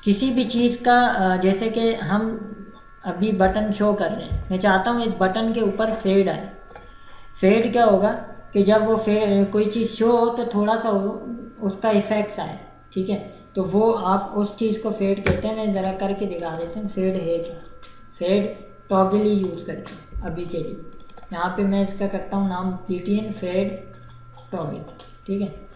किसी भी चीज़ का जैसे कि हम अभी बटन शो कर रहे हैं, मैं चाहता हूँ इस बटन के ऊपर फेड आए। फेड क्या होगा कि जब वो कोई चीज़ शो हो तो थोड़ा सा उसका इफ़ेक्ट आए, ठीक है, तो वो आप उस चीज़ को फेड कहते हैं। मैं ज़रा करके दिखा देता हूँ फेड है क्या। फेड टॉगल ही यूज़ करते हैं अभी के लिए। यहाँ पे मैं इसका करता हूँ नाम PTN फेड टॉगल, ठीक है।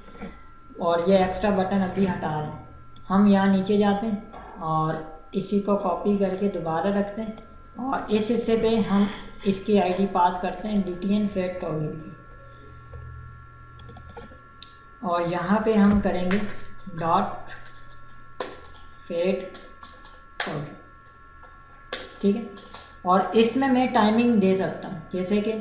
और ये एक्स्ट्रा बटन अभी हटा रहे हैं। हम यहाँ नीचे जाते हैं और इसी को कॉपी करके दोबारा रखते हैं, और इस हिस्से पे हम इसकी आईडी पास करते हैं BTN फेड टॉगल की, और यहाँ पे हम करेंगे डॉट फेड टॉगल, ठीक है। और इसमें मैं टाइमिंग दे सकता हूँ, जैसे कि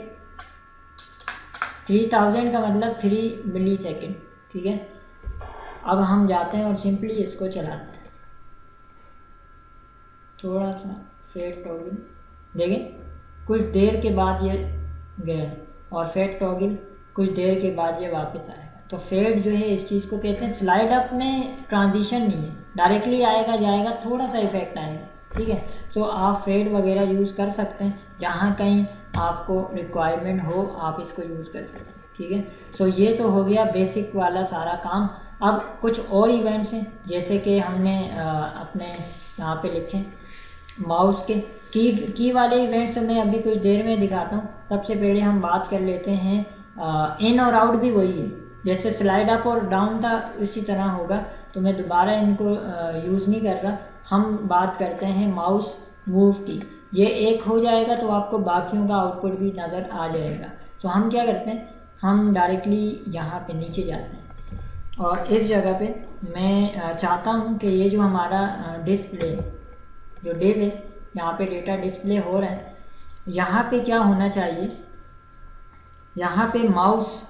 3000 का मतलब 3 मिली सेकेंड, ठीक है। अब हम जाते हैं और सिंपली इसको चलाते हैं, थोड़ा सा फेड टॉगल देखें, कुछ देर के बाद ये गया, और फेड टॉगल कुछ देर के बाद ये वापस आएगा। तो फेड जो है इस चीज़ को कहते हैं। स्लाइड अप में ट्रांजिशन नहीं है, डायरेक्टली आएगा जाएगा, थोड़ा सा इफेक्ट आएगा, ठीक है। सो आप फेड वगैरह यूज़ कर सकते हैं, जहाँ कहीं आपको रिक्वायरमेंट हो आप इसको यूज़ कर सकते हैं, ठीक है। सो ये तो हो गया बेसिक वाला सारा काम। अब कुछ और इवेंट्स हैं, जैसे कि हमने अपने यहाँ पे लिखे माउस के की वाले इवेंट्स, तो मैं अभी कुछ देर में दिखाता हूँ। सबसे पहले हम बात कर लेते हैं इन और आउट भी वही है, जैसे स्लाइड अप और डाउन था इसी तरह होगा, तो मैं दोबारा इनको यूज़ नहीं कर रहा। हम बात करते हैं माउस मूव की, ये एक हो जाएगा तो आपको बाकियों का आउटपुट भी नज़र आ जाएगा। तो हम क्या करते हैं, हम डायरेक्टली यहाँ पे नीचे जाते हैं और इस जगह पे मैं चाहता हूँ कि ये जो हमारा डिस्प्ले जो डिव है, यहाँ पे डेटा डिस्प्ले हो रहा है, यहाँ पे क्या होना चाहिए, यहाँ पे माउस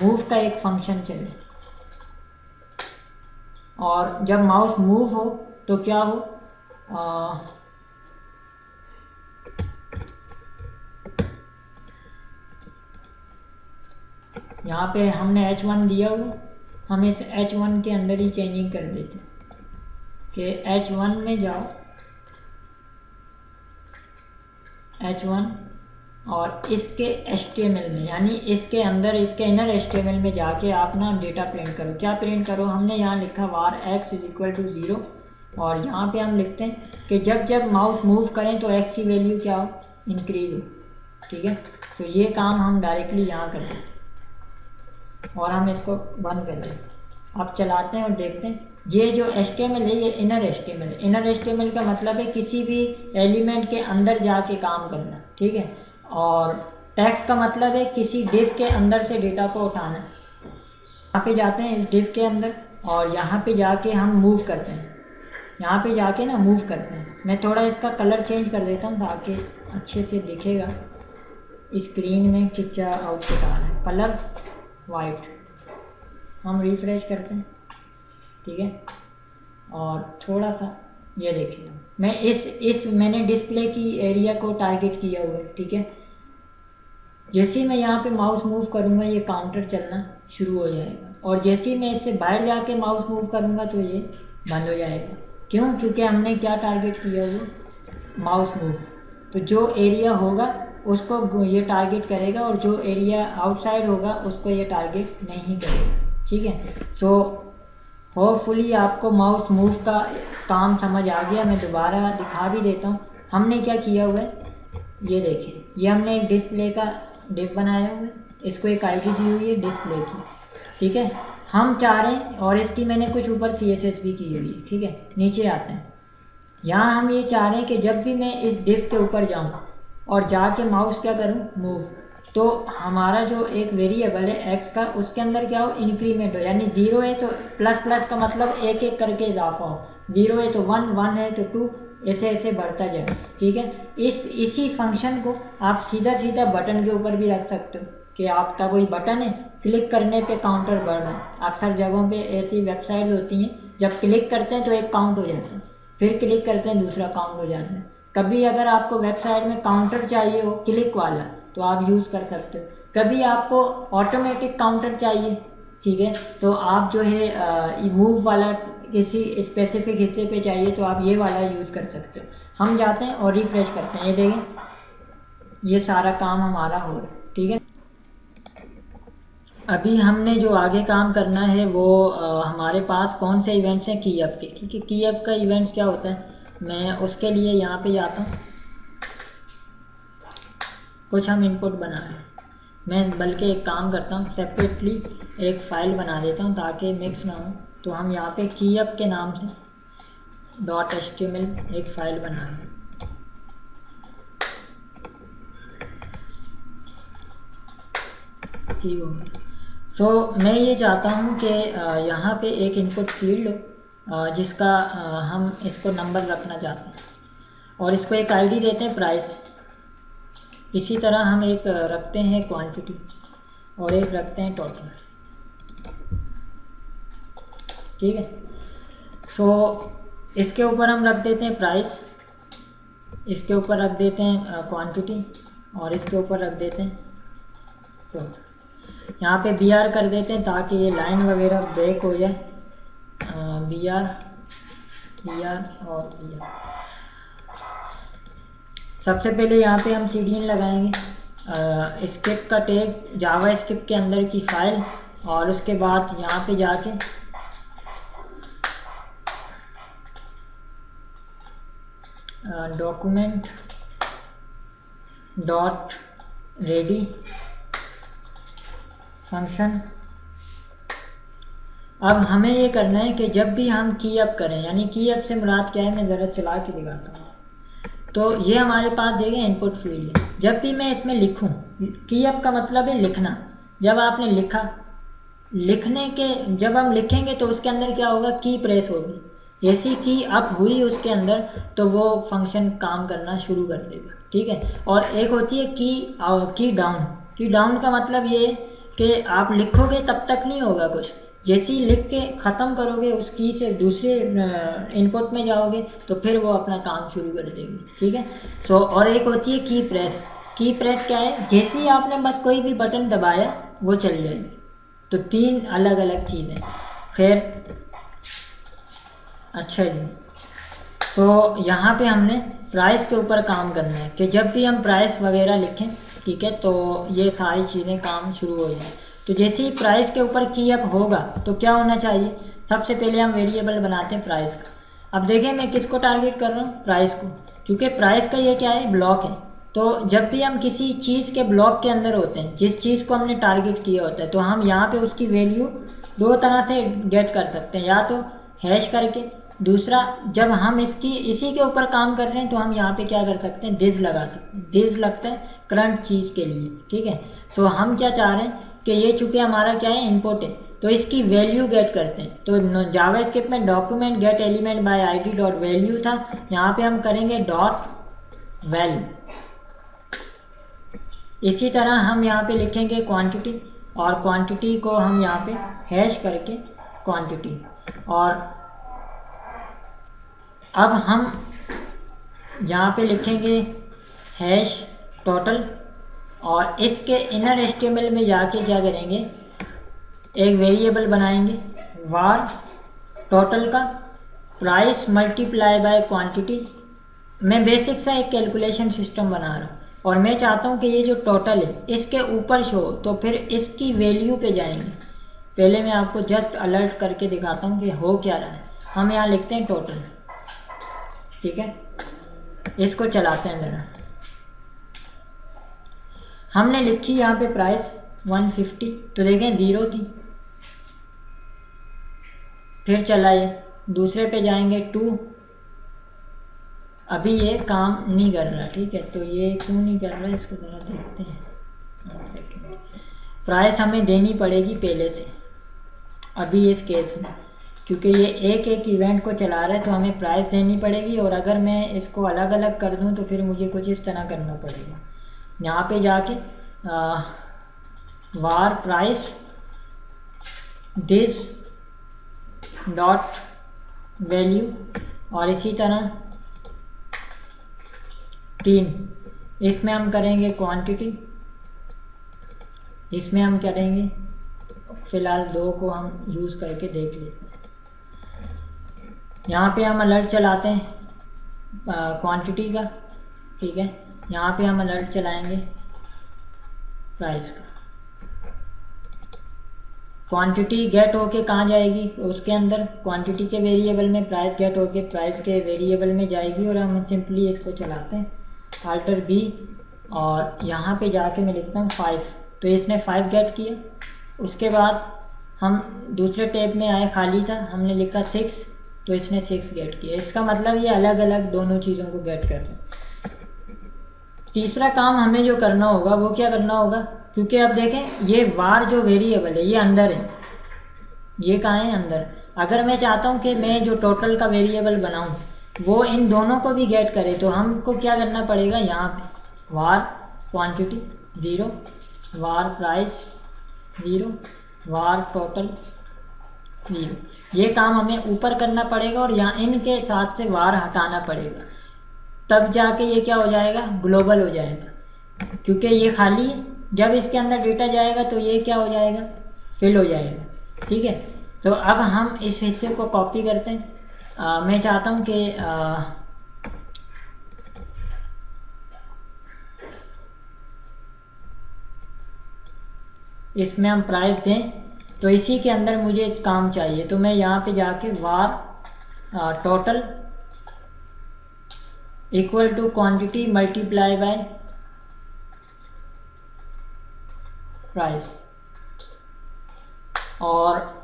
मूव का एक फंक्शन चले, और जब माउस मूव हो तो क्या हो, यहाँ पे हमने H1 दिया हुआ, हम इस H1 के अंदर ही चेंजिंग कर देते हैं कि H1 में जाओ, H1 और इसके HTML में, यानी इसके अंदर इसके इनर HTML में जाके आप ना डेटा प्रिंट करो। क्या प्रिंट करो, हमने यहाँ लिखा var x = 0, और यहाँ पे हम लिखते हैं कि जब जब माउस मूव करें तो x की वैल्यू क्या हो, इंक्रीज हो। ठीक है, तो ये काम हम डायरेक्टली यहाँ कर देते हैं और हम इसको बंद कर देते हैं। अब चलाते हैं और देखते हैं, ये जो HTML है ये इनर HTML है। इनर HTML का मतलब है किसी भी एलिमेंट के अंदर जाके काम करना। ठीक है, और टैग्स का मतलब है किसी डिव के अंदर से डेटा को उठाना। यहाँ पे जाते हैं इस डिव के अंदर और यहाँ पे जाके हम मूव करते हैं, यहाँ पे जाके ना मूव करते हैं। मैं थोड़ा इसका कलर चेंज कर देता हूँ ताकि अच्छे से दिखेगा स्क्रीन में कि क्या आउटपुट आ रहा है। कलर वाइट, हम रिफ्रेश करते हैं। ठीक है, और थोड़ा सा ये देखिए, मैं इस मैंने डिस्प्ले की एरिया को टारगेट किया हुआ है। ठीक है, जैसे ही मैं यहाँ पे माउस मूव करूँगा ये काउंटर चलना शुरू हो जाएगा, और जैसे ही मैं इससे बाहर जाके माउस मूव करूँगा तो ये बंद हो जाएगा। क्यों? क्योंकि हमने क्या टारगेट किया हुआ, माउस मूव। तो जो एरिया होगा उसको ये टारगेट करेगा और जो एरिया आउटसाइड होगा उसको ये टारगेट नहीं करेगा। ठीक है, सो होपफुली आपको माउस मूव का काम समझ आ गया। मैं दोबारा दिखा भी देता हूँ हमने क्या किया हुआ है। ये देखिए, ये हमने एक डिस्प्ले का डिव बनाया हुआ है, इसको एक आईडी दी हुई है डिस्प्ले की। ठीक है, हम चाह रहे हैं, और इसकी मैंने कुछ ऊपर CSS भी की हुई है। ठीक है, नीचे आते हैं, यहाँ हम ये चाह रहे हैं कि जब भी मैं इस डिव के ऊपर जाऊँ और जाके माउस क्या करूँ, मूव, तो हमारा जो एक वेरिएबल है x का, उसके अंदर क्या हो, इंक्रीमेंट हो। यानी 0 है तो प्लस प्लस का मतलब एक एक करके इजाफा हो, 0 है तो 1, 1 है तो 2, ऐसे ऐसे बढ़ता जाए। ठीक है, इसी फंक्शन को आप सीधा सीधा बटन के ऊपर भी रख सकते हो कि आपका कोई बटन है, क्लिक करने पे काउंटर बढ़ रहा है। अक्सर जगहों पे ऐसी वेबसाइट होती हैं, जब क्लिक करते हैं तो एक काउंट हो जाता है, फिर क्लिक करते हैं दूसरा काउंट हो जाता है। कभी अगर आपको वेबसाइट में काउंटर चाहिए हो क्लिक वाला तो आप यूज़ कर सकते हो, कभी आपको ऑटोमेटिक काउंटर चाहिए, ठीक है, तो आप जो है मूव वाला किसी स्पेसिफिक हिस्से पे चाहिए तो आप ये वाला यूज़ कर सकते हो। हम जाते हैं और रिफ्रेश करते हैं, ये देखें ये सारा काम हमारा हो रहा है। ठीक है, अभी हमने जो आगे काम करना है वो हमारे पास कौन से इवेंट्स हैं, कीअप के। ठीक है, कीअप का इवेंट्स क्या होता है, मैं उसके लिए यहाँ पे जाता हूँ, कुछ हम इनपुट बना रहे हैं। मैं बल्कि एक काम करता हूँ, सेपरेटली एक फ़ाइल बना देता हूँ ताकि मिक्स ना हो। तो हम यहाँ पे कीअप के नाम से .html एक फ़ाइल बना रहे हैं। ठीक होगा। सो मैं ये चाहता हूँ कि यहाँ पे एक इनपुट फील्ड हो जिसका हम इसको नंबर रखना चाहते हैं, और इसको एक आईडी देते हैं प्राइस। इसी तरह हम एक रखते हैं क्वांटिटी और एक रखते हैं टोटल। ठीक है, सो इसके ऊपर हम रख देते हैं प्राइस, इसके ऊपर रख देते हैं क्वांटिटी, और इसके ऊपर रख देते हैं टोटल। यहाँ पे BR कर देते हैं ताकि ये लाइन वगैरह ब्रेक हो जाए। BR और BR। सबसे पहले यहाँ पे हम CDN लगाएंगे। स्क्रिप्ट का टैग जावा स्क्रिप्ट के अंदर की फ़ाइल और उसके बाद यहाँ पे जाके डॉक्यूमेंट डॉट रेडी फंक्शन। अब हमें ये करना है कि जब भी हम की अप करें, यानी की अप से मुराद क्या है, मैं ज़रा चला के दिखाता हूँ। तो ये हमारे पास देगा इनपुट फील्ड है। जब भी मैं इसमें लिखूँ, की अप का मतलब है लिखना। जब आपने लिखा, लिखने के जब हम लिखेंगे तो उसके अंदर क्या होगा, की प्रेस होगी। जैसी की अप हुई उसके अंदर तो वो फंक्शन काम करना शुरू कर देगा, ठीक है। और एक होती है की डाउन। की डाउन का मतलब ये है कि आप लिखोगे तब तक नहीं होगा कुछ, जैसे ही लिख के ख़त्म करोगे उस की से दूसरे इनपुट में जाओगे तो फिर वो अपना काम शुरू कर देंगे, ठीक है। सो और एक होती है की प्रेस। की प्रेस क्या है, जैसे ही आपने बस कोई भी बटन दबाया वो चल जाएगी। तो तीन अलग अलग चीज़ें। फिर अच्छा जी, तो यहाँ पे हमने प्राइस के ऊपर काम करना है कि जब भी हम प्राइस वगैरह लिखें, ठीक है, तो ये सारी चीज़ें काम शुरू हो जाए। तो जैसे ही प्राइस के ऊपर की अप होगा तो क्या होना चाहिए, सबसे पहले हम वेरिएबल बनाते हैं प्राइस का। अब देखें मैं किसको टारगेट कर रहा हूँ, प्राइस को, क्योंकि प्राइस का ये क्या है, ब्लॉक है। तो जब भी हम किसी चीज़ के ब्लॉक के अंदर होते हैं, जिस चीज़ को हमने टारगेट किया होता है, तो हम यहाँ पे उसकी वैल्यू दो तरह से गेट कर सकते हैं, या तो हैश करके, दूसरा जब हम इसी के ऊपर काम कर रहे हैं तो हम यहाँ पे क्या कर सकते हैं, दिस लगा सकते हैं। दिस लगता है करंट चीज़ के लिए, ठीक है। सो हम क्या चाह रहे हैं कि ये चूँकि हमारा क्या है, इनपुट है, तो इसकी वैल्यू गेट करते हैं। तो जावास्क्रिप्ट में document gate element by ID dot value था, यहाँ पे हम करेंगे डॉट वैल्यू। इसी तरह हम यहाँ पे लिखेंगे क्वांटिटी, और क्वांटिटी को हम यहाँ पे हैश करके क्वांटिटी। और अब हम यहाँ पे लिखेंगे हैश टोटल, और इसके इनर एचटीएमएल में जाके क्या करेंगे, एक वेरिएबल बनाएंगे वार टोटल का प्राइस मल्टीप्लाई बाय क्वांटिटी। मैं बेसिक सा एक कैलकुलेशन सिस्टम बना रहा हूँ और मैं चाहता हूँ कि ये जो टोटल है इसके ऊपर शो, तो फिर इसकी वैल्यू पे जाएंगे। पहले मैं आपको जस्ट अलर्ट करके दिखाता हूँ कि हो क्या रहा है। हम यहाँ लिखते हैं टोटल, ठीक है, इसको चलाते हैं ज़रा। हमने लिखी यहाँ पे प्राइस 150, तो देखें 0 थी, फिर चलाइए दूसरे पे जाएंगे 2, अभी ये काम नहीं कर रहा, ठीक है। तो ये क्यों नहीं कर रहा है, इसको ज़रा देखते हैं। 1 सेकेंड, प्राइस हमें देनी पड़ेगी पहले से अभी इस केस में, क्योंकि ये एक एक इवेंट को चला रहा है तो हमें प्राइस देनी पड़ेगी। और अगर मैं इसको अलग अलग कर दूं तो फिर मुझे कुछ इस तरह करना पड़ेगा। यहाँ पे जाके वार प्राइस दिस डॉट वैल्यू, और इसी तरह 3, इसमें हम करेंगे क्वांटिटी, इसमें हम करेंगे, फ़िलहाल 2 को हम यूज़ करके देख लेते हैं। यहाँ पे हम अलर्ट चलाते हैं क्वांटिटी का, ठीक है। यहाँ पे हम अलर्ट चलाएंगे प्राइस का। क्वांटिटी गेट होके कहाँ जाएगी, उसके अंदर क्वांटिटी के वेरिएबल में प्राइस गेट होके प्राइस के वेरिएबल में जाएगी। और हम सिंपली इसको चलाते हैं अल्टर बी, और यहाँ पे जाके मैं लिखता हूँ 5, तो इसने 5 गेट किया। उसके बाद हम दूसरे टैब में आए, खाली था, हमने लिखा 6, तो इसने 6 गेट किया। इसका मतलब ये अलग अलग दोनों चीज़ों को गेट कर रहे हैं। तीसरा काम हमें जो करना होगा वो क्या करना होगा, क्योंकि अब देखें ये वार जो वेरिएबल है ये अंदर है, ये कहाँ है, अंदर। अगर मैं चाहता हूँ कि मैं जो टोटल का वेरिएबल बनाऊँ वो इन दोनों को भी गेट करे, तो हमको क्या करना पड़ेगा, यहाँ पे वार क्वांटिटी 0, वार प्राइस 0, वार टोटल 0। ये काम हमें ऊपर करना पड़ेगा और यहाँ इनके साथ से वार हटाना पड़ेगा, तब जाके ये क्या हो जाएगा, ग्लोबल हो जाएगा। क्योंकि ये खाली है, जब इसके अंदर डेटा जाएगा तो ये क्या हो जाएगा, फिल हो जाएगा, ठीक है। तो अब हम इस हिस्से को कॉपी करते हैं। मैं चाहता हूँ कि इसमें हम प्राइस दें तो इसी के अंदर मुझे काम चाहिए, तो मैं यहाँ पे जाके var total equal to quantity multiply by price, और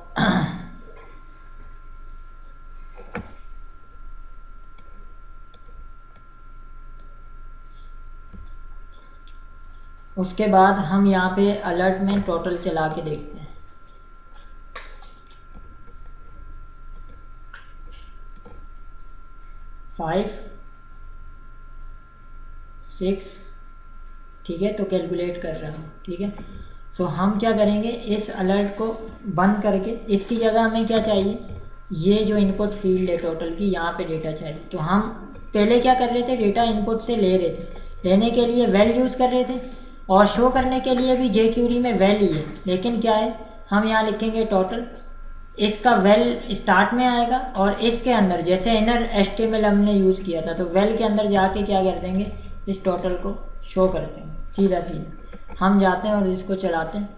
उसके बाद हम यहाँ पे अलर्ट में टोटल चला के देखते हैं। 5 6, ठीक है, तो कैलकुलेट कर रहा हूँ, ठीक है। सो हम क्या करेंगे, इस अलर्ट को बंद करके इसकी जगह हमें क्या चाहिए, ये जो इनपुट फील्ड है टोटल की, यहाँ पे डेटा चाहिए। तो हम पहले क्या कर रहे थे, डेटा इनपुट से ले रहे थे, लेने के लिए वेल यूज़ कर रहे थे, और शो करने के लिए भी jQuery में वेल ही है। लेकिन क्या है, हम यहाँ लिखेंगे टोटल, इसका वेल स्टार्ट में आएगा, और इसके अंदर जैसे इनर HTML हमने यूज़ किया था, तो वेल के अंदर जाके क्या कर देंगे, इस टोटल को शो कर देंगे सीधा सीधा। हम जाते हैं और इसको चलाते हैं।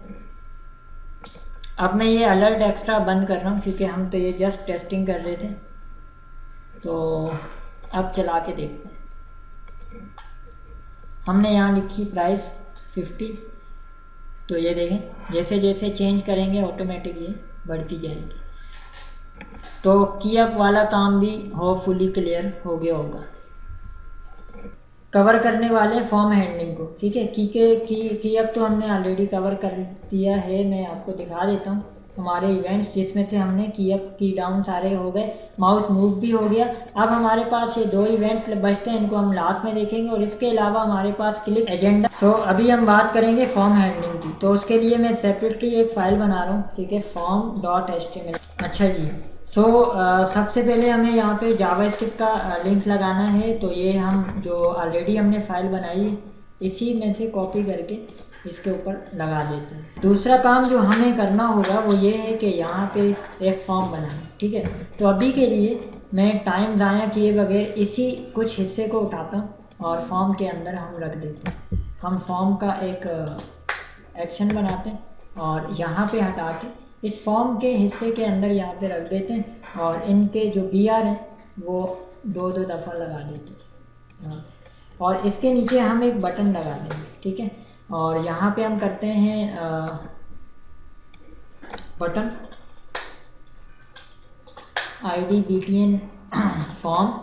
अब मैं ये अलर्ट एक्स्ट्रा बंद कर रहा हूँ क्योंकि हम तो ये जस्ट टेस्टिंग कर रहे थे। तो अब चला के देखते हैं। हमने यहाँ लिखी प्राइस 50, तो ये देखें जैसे जैसे चेंज करेंगे ऑटोमेटिक ये बढ़ती जाएगी। तो की अप वाला काम भी होपफुली क्लियर हो गया होगा। कवर करने वाले फॉर्म हैंडलिंग को, ठीक है। की अप तो हमने ऑलरेडी कवर कर दिया है, मैं आपको दिखा देता हूँ हमारे इवेंट्स, जिसमें से हमने की अप की डाउन सारे हो गए, माउस मूव भी हो गया। अब हमारे पास ये 2 इवेंट्स बचते हैं, इनको हम लास्ट में देखेंगे। और इसके अलावा हमारे पास क्लिक एजेंडा। सो अभी हम बात करेंगे फॉर्म हैंडलिंग की, तो उसके लिए मैं सेपरेटली एक फ़ाइल बना रहा हूँ, ठीक है, form.html। अच्छा जी, सबसे पहले हमें यहाँ पे जावास्क्रिप्ट का लिंक लगाना है। तो ये हम जो ऑलरेडी हमने फाइल बनाई है, इसी में से कॉपी करके इसके ऊपर लगा देते हैं। दूसरा काम जो हमें करना होगा वो ये है कि यहाँ पे एक फॉर्म बनाएं, ठीक है। तो अभी के लिए मैं टाइम ज़ाया किए बगैर इसी कुछ हिस्से को उठाता हूँ और फॉर्म के अंदर हम रख देते हैं। हम फॉर्म का एक एक्शन बनाते हैं और यहाँ पे हटा के इस फॉर्म के हिस्से के अंदर यहाँ पे रख देते हैं, और इनके जो BR हैं वो 2-2 दफ़ा लगा देते हैं। हाँ, और इसके नीचे हम एक बटन लगा देंगे, ठीक है। और यहाँ पे हम करते हैं बटन ID BTN फॉर्म,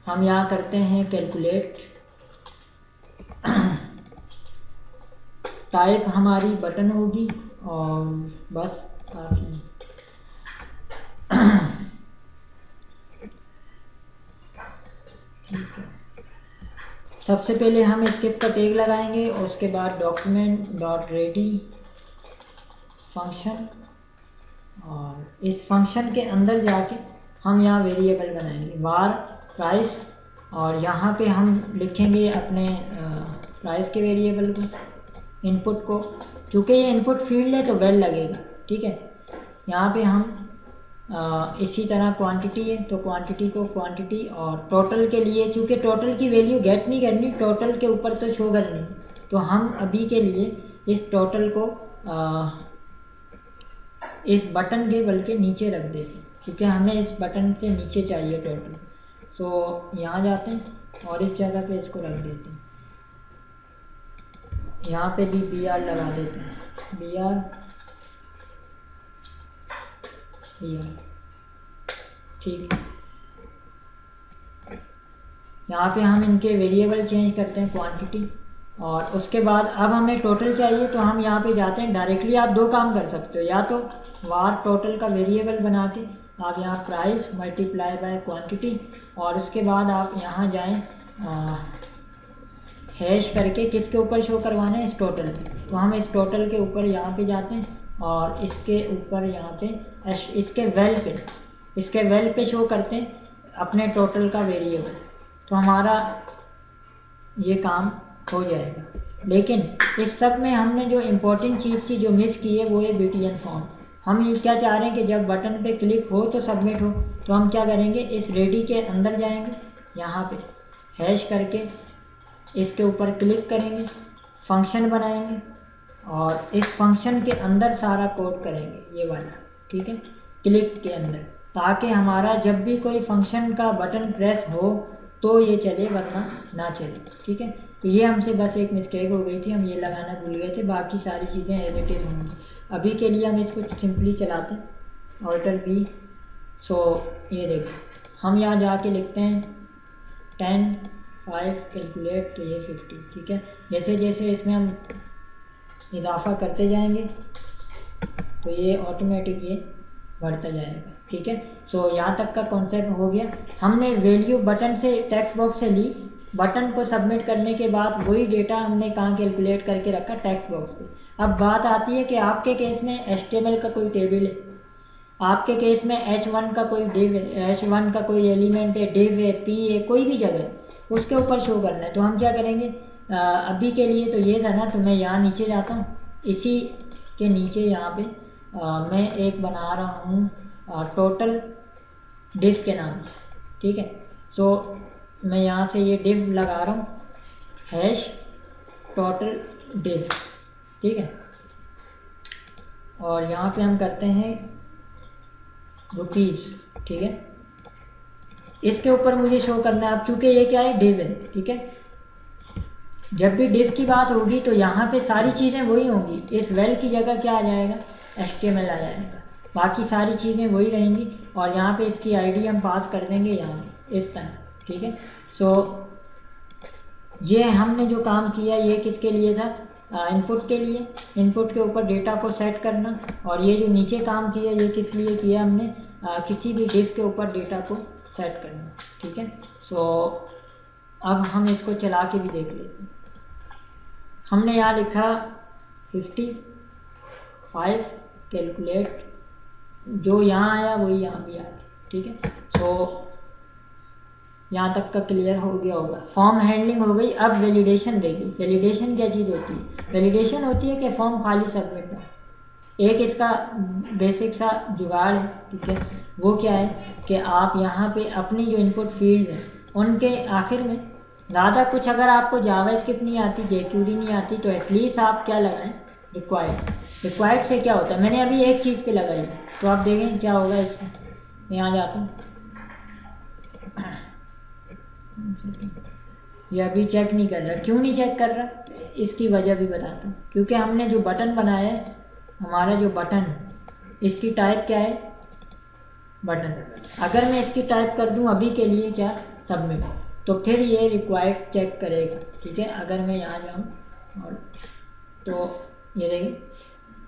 हम यहाँ करते हैं कैलकुलेट, टाइप हमारी बटन होगी, और बस काफ़ी। ठीक है, सबसे पहले हम स्किप का टैग लगाएंगे, और उसके बाद document.ready फंक्शन, और इस फंक्शन के अंदर जाके हम यहाँ वेरिएबल बनाएंगे var प्राइस, और यहाँ पे हम लिखेंगे अपने प्राइस के वेरिएबल को, इनपुट को, क्योंकि ये इनपुट फील्ड है तो वेल लगेगा, ठीक है। यहाँ पे हम इसी तरह क्वांटिटी है तो क्वांटिटी को क्वांटिटी, और टोटल के लिए चूँकि टोटल की वैल्यू गेट नहीं करनी, टोटल के ऊपर तो शो करनी, तो हम अभी के लिए इस टोटल को इस बटन के बल्कि नीचे रख देते हैं, क्योंकि हमें इस बटन से नीचे चाहिए टोटल। तो यहाँ जाते हैं और इस जगह पे इसको रख देते हैं, यहाँ पे भी BR लगा देते हैं, BR, ठीक है। यहाँ पे हम इनके वेरिएबल चेंज करते हैं क्वांटिटी, और उसके बाद अब हमें टोटल चाहिए, तो हम यहाँ पे जाते हैं डायरेक्टली। आप 2 काम कर सकते हो, या तो var टोटल का वेरिएबल बना के आप यहाँ प्राइस मल्टीप्लाई बाय क्वांटिटी, और उसके बाद आप यहाँ जाएं हैश करके किसके ऊपर शो करवाना है, इस टोटल पे। तो हम इस टोटल के ऊपर यहाँ पे जाते हैं, और इसके ऊपर यहाँ पे इसके वेल पे शो करते हैं अपने टोटल का वेरिएबल। तो हमारा ये काम हो जाएगा। लेकिन इस सब में हमने जो इम्पोर्टेंट चीज़ थी जो मिस की है, वो है BTN फॉर्म। हम ये क्या चाह रहे हैं कि जब बटन पे क्लिक हो तो सबमिट हो, तो हम क्या करेंगे, इस रेडी के अंदर जाएंगे, यहाँ पे हैश करके इसके ऊपर क्लिक करेंगे, फंक्शन बनाएंगे, और इस फंक्शन के अंदर सारा कोड करेंगे ये वाला, ठीक है, क्लिक के अंदर, ताकि हमारा जब भी कोई फंक्शन का बटन प्रेस हो तो ये चले वरना ना चले, ठीक है। तो ये हमसे बस एक मिस्टेक हो गई थी, हम ये लगाना भूल गए थे, बाकी सारी चीज़ें एज इट इज़ होंगी। अभी के लिए हम इसको सिंपली चलाते हैं ऑल्टर बी। सो ये देखो हम यहाँ जाके लिखते हैं 10 5 कैलकुलेट, तो ये 50, ठीक है। जैसे जैसे इसमें हम इजाफा करते जाएंगे तो ये ऑटोमेटिक ये बढ़ता जाएगा, ठीक है। सो यहाँ तक का कॉन्सेप्ट हो गया। हमने वैल्यू बटन से टेक्स्ट बॉक्स से ली, बटन को सबमिट करने के बाद वही डेटा हमने कहाँ कैलकुलेट करके रखा, टेक्स्ट बॉक्स पे। अब बात आती है कि आपके केस में HTML का कोई टेबल है, आपके केस में H1 का कोई डिव है, H1 का कोई एलिमेंट है, डिव है, P है, कोई भी जगह उसके ऊपर शो करना है। तो हम क्या करेंगे, अभी के लिए तो ये था ना, तो मैं यहाँ नीचे जाता हूँ, इसी के नीचे यहाँ पे मैं एक बना रहा हूँ टोटल डिव के नाम से, ठीक है। सो मैं यहाँ से ये डिव लगा रहा हूँ, हैश टोटल डिव, ठीक है। और यहाँ पे हम करते हैं रुपीज़, ठीक है। इसके ऊपर मुझे शो करना है, अब चूँकि ये क्या है, डिव है, ठीक है। जब भी डिव की बात होगी तो यहाँ पे सारी चीज़ें वही होंगी, इस वेल की जगह क्या आ जाएगा, HTML आ जाएगा, बाकी सारी चीज़ें वही रहेंगी। और यहाँ पे इसकी ID हम पास कर देंगे यहाँ इस तरह, ठीक है। सो ये हमने जो काम किया ये किसके लिए था, इनपुट के लिए, इनपुट के ऊपर डेटा को सेट करना। और ये जो नीचे काम किया ये किस लिए किया हमने, किसी भी डिव के ऊपर डेटा को सेट करना, ठीक है। सो अब हम इसको चला के भी देख लेते हैं। हमने यहाँ लिखा 55 कैलकुलेट, जो यहाँ आया वही यहाँ भी आ गया, ठीक है। सो यहाँ तक का क्लियर हो गया होगा। फॉर्म हैंडलिंग हो गई, अब वैलिडेशन रहेगी। वैलिडेशन क्या चीज़ होती है, वैलिडेशन होती है कि फॉर्म खाली सबमिट ना। एक इसका बेसिक सा जुगाड़ है, ठीक है। वो क्या है कि आप यहाँ पे अपनी जो इनपुट फील्ड है उनके आखिर में ज़्यादा कुछ, अगर आपको जावास्क्रिप्ट नहीं आती, jQuery नहीं आती, तो एटलीस्ट आप क्या लगाएं, रिक्वायर्ड। रिक्वायर्ड से क्या होता है, मैंने अभी एक चीज़ पे लगाई, तो आप देखें क्या होगा इससे। मैं यहाँ जाता हूँ, ये अभी चेक नहीं कर रहा। क्यों नहीं चेक कर रहा, इसकी वजह भी बताता हूँ। क्योंकि हमने जो बटन बनाया है, हमारा जो बटन है इसकी टाइप क्या है, बटन। अगर मैं इसकी टाइप कर दूँ अभी के लिए क्या, सबमिट, तो फिर ये रिक्वायर्ड चेक करेगा, ठीक है। अगर मैं यहाँ जाऊँ और तो ये देखिए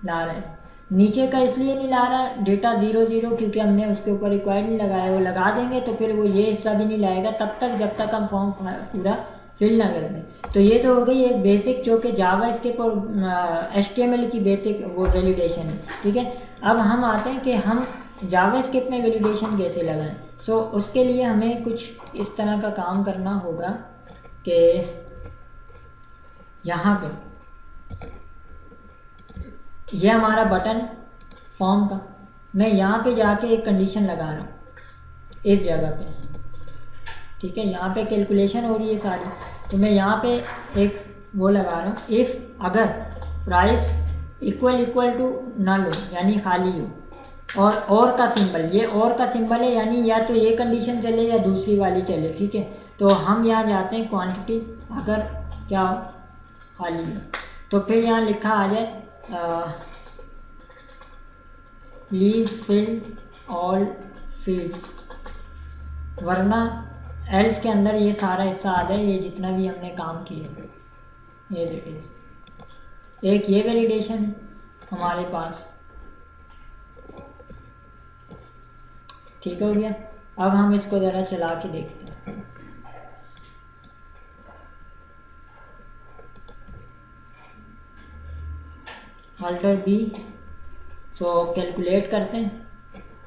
ला रहा है, नीचे का इसलिए नहीं ला रहा डेटा 00, क्योंकि हमने उसके ऊपर रिक्वायर्ड नहीं लगाया। वो लगा देंगे तो फिर वो ये हिस्सा भी नहीं लाएगा तब तक जब तक हम फॉर्म पूरा फिल ना कर दें। तो ये तो हो गई एक बेसिक, जो कि जावास्क्रिप्ट और HTML की बेसिक वो वैलिडेशन है, ठीक है। अब हम आते हैं कि हम जावास्क्रिप्ट में वैलिडेशन कैसे लगाएं। सो उसके लिए हमें कुछ इस तरह का काम करना होगा कि यहाँ पे ये हमारा बटन फॉर्म का, मैं यहाँ पे जाके एक कंडीशन लगा रहा हूँ इस जगह पे, ठीक है। यहाँ पे कैलकुलेशन हो रही है सारी, तो मैं यहाँ पे एक वो लगा रहा हूँ, इफ़ अगर प्राइस इक्वल टू नल हो, यानी खाली हो, और का सिंबल, ये और का सिंबल है, यानी या तो ये कंडीशन चले या दूसरी वाली चले, ठीक है। तो हम यहाँ जाते हैं क्वांटिटी, अगर क्या हो, खाली है, तो फिर यहाँ लिखा आ जाए प्लीज फिल ऑल फील्ड्स, वरना एल्स के अंदर ये सारा हिस्सा आ जाए, ये जितना भी हमने काम किया। ये देखिए एक ये वैलिडेशन हमारे पास, ठीक हो गया। अब हम इसको ज़रा चला के देखते हैं। अल्टर बी, तो कैलकुलेट करते हैं,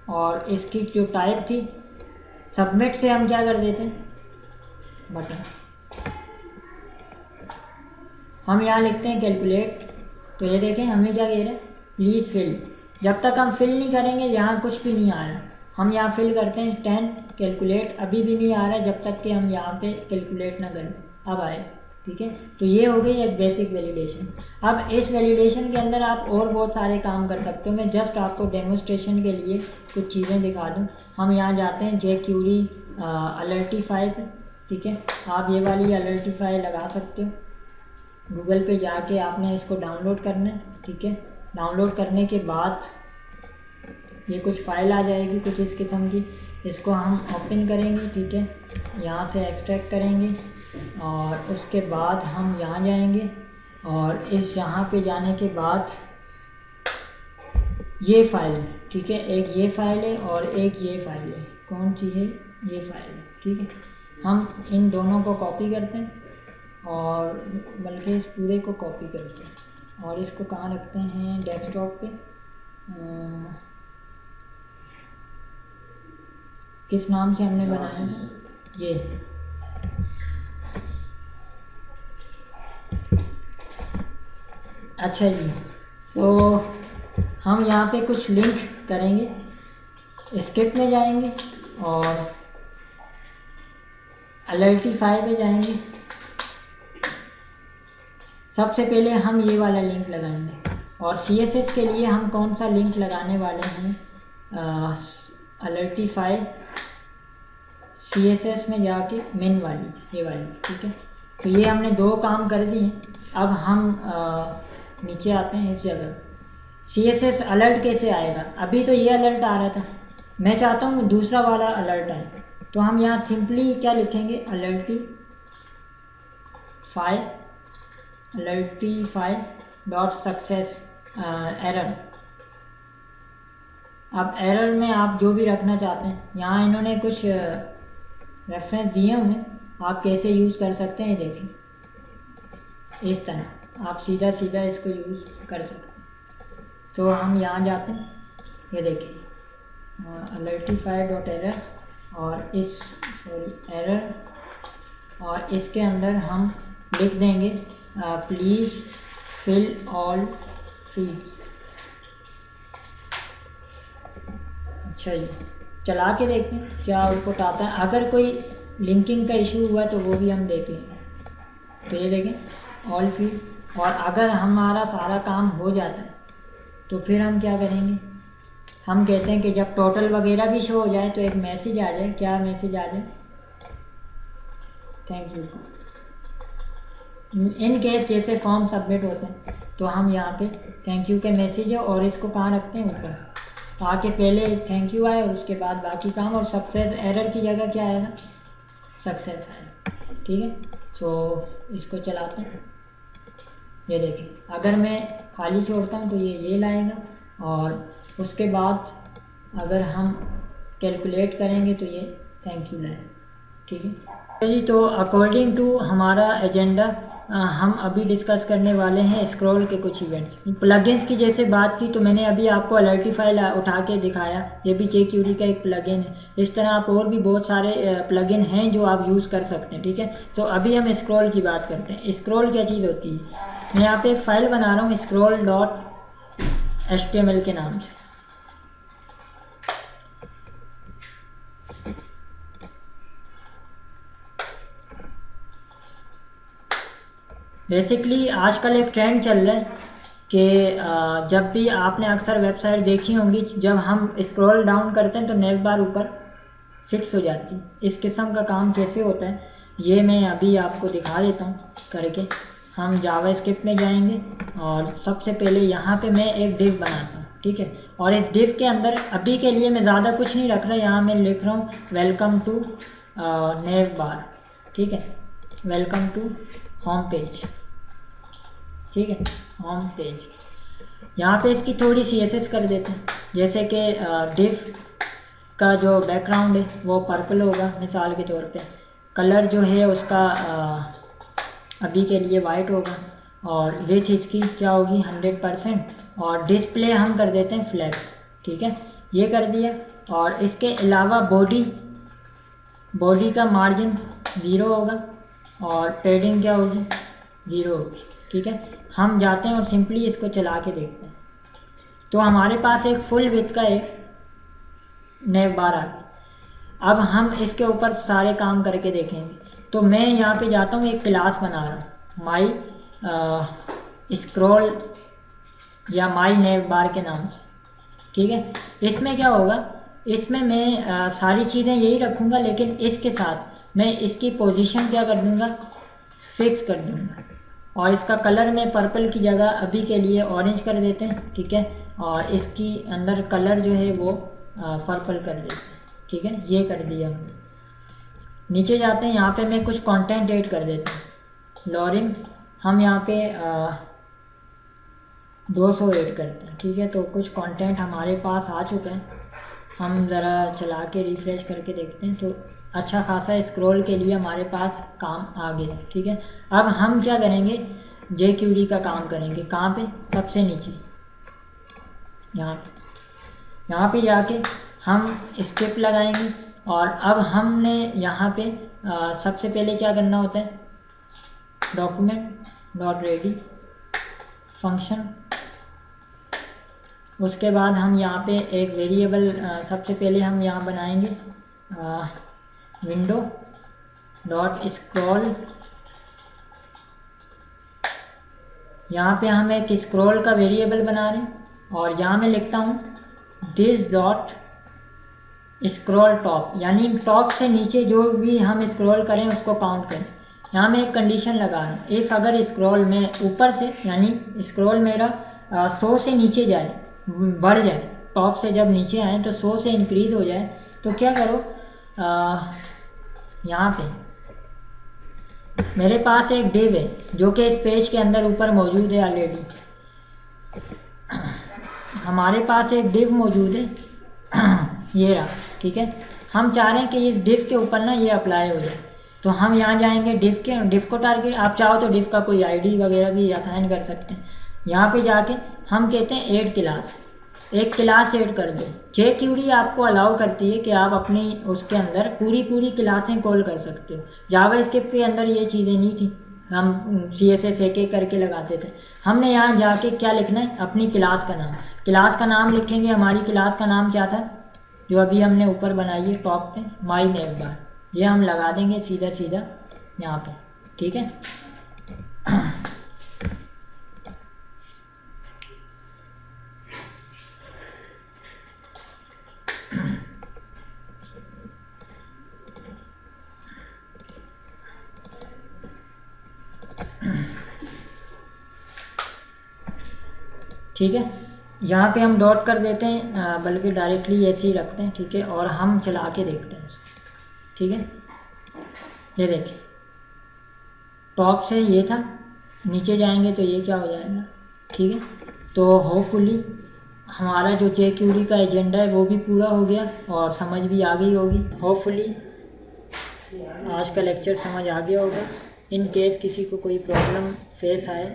और इसकी जो टाइप थी सबमिट से हम क्या कर देते हैं, बटन। हम यहाँ लिखते हैं कैलकुलेट, तो ये देखें हमें क्या कह रहा है, प्लीज़ फिल। जब तक हम फिल नहीं करेंगे यहाँ कुछ भी नहीं आ रहा। हम यहाँ फिल करते हैं 10 कैलकुलेट, अभी भी नहीं आ रहा है जब तक कि हम यहाँ पे कैलकुलेट ना करें। अब आए ठीक है। तो ये हो गई एक बेसिक वैलिडेशन। अब इस वैलिडेशन के अंदर आप और बहुत सारे काम कर सकते हो। मैं जस्ट आपको डेमोस्ट्रेशन के लिए कुछ चीज़ें दिखा दूँ। हम यहाँ जाते हैं jQuery अलर्टिफाई पे, ठीक है। आप ये वाली अलर्टिफाई लगा सकते हो। गूगल पे जाके आपने इसको डाउनलोड करना है, ठीक है। डाउनलोड करने के बाद ये कुछ फ़ाइल आ जाएगी कुछ इस किस्म की, इसको हम ओपन करेंगे, ठीक है। यहाँ से एक्सट्रैक्ट करेंगे और उसके बाद हम यहाँ जाएंगे और इस यहाँ पे जाने के बाद ये फ़ाइल है, ठीक है। एक ये फ़ाइल है और एक ये फ़ाइल है। कौन सी है? ये फ़ाइल है, ठीक है। हम इन दोनों को कॉपी करते हैं और बल्कि इस पूरे को कॉपी करते हैं और इसको कहाँ रखते हैं? डेस्कटॉप पे। किस नाम से हमने बनाया है? ये अच्छा जी। तो हम यहाँ पे कुछ लिंक करेंगे, स्क्रिप्ट में जाएंगे और अलर्टिफाई पे जाएंगे। सबसे पहले हम ये वाला लिंक लगाएंगे और CSS के लिए हम कौन सा लिंक लगाने वाले हैं? अलर्टिफाई CSS में जाके मेन वाली, ये वाली, ठीक है। तो ये हमने दो काम कर दिए। अब हम नीचे आते हैं इस जगह। CSS अलर्ट कैसे आएगा? अभी तो ये अलर्ट आ रहा था, मैं चाहता हूँ दूसरा वाला अलर्ट आए। तो हम यहाँ सिंपली क्या लिखेंगे? अलर्टिफाई डॉट सक्सेस एरर। अब एरर में आप जो भी रखना चाहते हैं, यहाँ इन्होंने कुछ रेफरेंस दिए हुए हैं, आप कैसे यूज़ कर सकते हैं देखें। इस तरह आप सीधा सीधा इसको यूज़ कर सकते हैं। तो हम यहाँ जाते हैं, ये देखिए अलर्टिफाई डॉट एरर और एरर, और इसके अंदर हम लिख देंगे प्लीज़ फिल ऑल फील्ड्स। अच्छा जी, चला के देखते हैं क्या आउटपुट आता है। अगर कोई लिंकिंग का इशू हुआ तो वो भी हम देख लेंगे। तो ये देखें ऑल फील्ड, और अगर हमारा सारा काम हो जाता है तो फिर हम क्या करेंगे? हम कहते हैं कि जब टोटल वगैरह भी शो हो जाए तो एक मैसेज आ जाए। क्या मैसेज आ जाए? Thank you. इन केस जैसे फॉर्म सबमिट होते हैं तो हम यहाँ पे थैंक यू के मैसेज है और इसको कहाँ रखते हैं? ऊपर, ताकि पहले थैंक यू आए उसके बाद बाकी काम, और सक्सेस एरर की जगह क्या आएगा? सक्सेस आएगा, ठीक है। तो इसको चलाते हैं, ये देखिए अगर मैं खाली छोड़ता हूँ तो ये लाएगा, और उसके बाद अगर हम कैलकुलेट करेंगे तो ये थैंक यू लाएगा, ठीक है जी। तो अकॉर्डिंग टू हमारा एजेंडा हम अभी डिस्कस करने वाले हैं स्क्रॉल के कुछ इवेंट्स। प्लगइन्स की जैसे बात की तो मैंने अभी आपको अलर्टिफाई उठा के दिखाया, ये भी jQuery का एक प्लगइन है। इस तरह आप और भी बहुत सारे प्लगइन हैं जो आप यूज़ कर सकते हैं, ठीक है। तो अभी हम स्क्रॉल की बात करते हैं। स्क्रॉल क्या चीज़ होती है? मैं यहाँ पे एक फ़ाइल बना रहा हूँ scroll.html के नाम से। बेसिकली आजकल एक ट्रेंड चल रहा है कि जब भी आपने अक्सर वेबसाइट देखी होंगी, जब हम स्क्रॉल डाउन करते हैं तो नेव बार ऊपर फिक्स हो जाती है। इस किस्म का काम कैसे होता है ये मैं अभी आपको दिखा देता हूँ करके। हम जावास्क्रिप्ट में जाएंगे और सबसे पहले यहाँ पे मैं एक डिव बनाता हूँ, ठीक है। और इस डिव के अंदर अभी के लिए मैं ज़्यादा कुछ नहीं रख रहा, यहाँ मैं लिख रहा हूँ वेलकम टू नेव बार, ठीक है। वेलकम टू होम पेज, ठीक है, होम पेज। यहाँ पे इसकी थोड़ी CSS कर देते हैं, जैसे कि डिव का जो बैकग्राउंड है वो पर्पल होगा मिसाल के तौर पे, कलर जो है उसका अभी के लिए वाइट होगा, और विड्थ इसकी क्या होगी? 100%, और डिस्प्ले हम कर देते हैं फ्लैक्स, ठीक है। ये कर दिया, और इसके अलावा बॉडी का मार्जिन 0 होगा और पैडिंग क्या होगी? 0 होगी, ठीक है। हम जाते हैं और सिंपली इसको चला के देखते हैं तो हमारे पास एक फुल विड्थ का एक नेव बार आ गई। अब हम इसके ऊपर सारे काम करके देखेंगे। तो मैं यहाँ पे जाता हूँ, एक क्लास बना रहा हूँ, माई स्क्रॉल या माई नेव बार के नाम से, ठीक है। इसमें क्या होगा, इसमें मैं सारी चीज़ें यही रखूँगा, लेकिन इसके साथ मैं इसकी पोजीशन क्या कर दूँगा, फिक्स कर दूँगा। और इसका कलर में पर्पल की जगह अभी के लिए ऑरेंज कर देते हैं, ठीक है। और इसकी अंदर कलर जो है वो पर्पल कर देते हैं, ठीक है। ये कर दिया हमने। नीचे जाते हैं, यहाँ पे मैं कुछ कंटेंट ऐड कर देता हूँ। लॉरिन हम यहाँ पे 200 ऐड करते हैं, ठीक है। तो कुछ कंटेंट हमारे पास आ चुका है। हम ज़रा चला के रिफ़्रेश करके देखते हैं, तो अच्छा खासा स्क्रॉल के लिए हमारे पास काम आ गया है, ठीक है। अब हम क्या करेंगे, जेक्यूरी का काम करेंगे। कहाँ पे, सबसे नीचे यहाँ पे जाके हम स्क्रिप्ट लगाएंगे। और अब हमने यहाँ पे सबसे पहले क्या करना होता है, डॉक्यूमेंट डॉट रेडी फंक्शन। उसके बाद हम यहाँ पे एक वेरिएबल सबसे पहले हम यहाँ बनाएंगे विंडो डॉट स्क्रॉल। यहाँ पे हम एक स्क्रॉल का वेरिएबल बना रहे हैं और यहाँ मैं लिखता हूँ दिस डॉट स्क्रॉल टॉप, यानी टॉप से नीचे जो भी हम स्क्रॉल करें उसको काउंट करें। यहाँ मैं एक कंडीशन लगा रहा हूँ, इफ़ अगर स्क्रॉल में ऊपर से, यानी स्क्रॉल मेरा 100 से नीचे जाए, बढ़ जाए, टॉप से जब नीचे आए तो 100 से इंक्रीज़ हो जाए, तो क्या करो, यहाँ पे मेरे पास एक डिव है जो कि इस पेज के अंदर ऊपर मौजूद है ऑलरेडी। हमारे पास एक डिव मौजूद है ये रहा, ठीक है। हम चाह रहे हैं कि इस डिव के ऊपर ना ये अप्लाई हो जाए, तो हम यहाँ जाएंगे डिव को टारगेट, आप चाहो तो डिव का कोई आईडी वगैरह भी असाइन कर सकते हैं। यहाँ पे जाके हम कहते हैं ऐड क्लास, एक क्लास ऐड कर दो। जेक्यूरी आपको अलाउ करती है कि आप अपनी उसके अंदर पूरी क्लासें कॉल कर सकते हो। जावास्क्रिप्ट के अंदर ये चीज़ें नहीं थी, हम CSS एक करके लगाते थे। हमने यहाँ जाके क्या लिखना है, अपनी क्लास का नाम लिखेंगे। हमारी क्लास का नाम क्या था, जो अभी हमने ऊपर बनाई है टॉप पे, माई नेव बार, ये हम लगा देंगे सीधा यहाँ पे, ठीक है। ठीक है, यहाँ पे हम डॉट कर देते हैं, बल्कि डायरेक्टली ऐसे ही रखते हैं, ठीक है। और हम चला के देखते हैं उसको, ठीक है। ये देखिए, टॉप से ये था, नीचे जाएंगे तो ये क्या हो जाएगा, ठीक है। तो होपफुली हमारा जो जेक्यूरी का एजेंडा है वो भी पूरा हो गया और समझ भी आ गई होगी। होपफुली आज का लेक्चर समझ आ गया होगा। इन केस किसी को कोई प्रॉब्लम फेस आए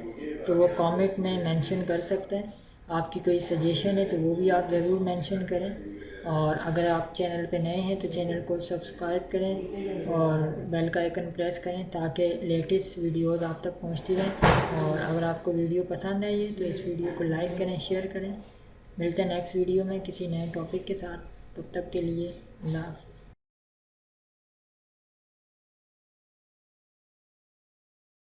तो वो कमेंट में मेंशन कर सकते हैं। आपकी कोई सजेशन है तो वो भी आप ज़रूर मेंशन करें। और अगर आप चैनल पे नए हैं तो चैनल को सब्सक्राइब करें और बेल का आइकन प्रेस करें ताकि लेटेस्ट वीडियोज़ आप तक पहुंचती रहें। और अगर आपको वीडियो पसंद आई है तो इस वीडियो को लाइक करें, शेयर करें। मिलते हैं नेक्स्ट वीडियो में किसी नए टॉपिक के साथ। तब तक के लिए अल्लाह हाफ़िज़।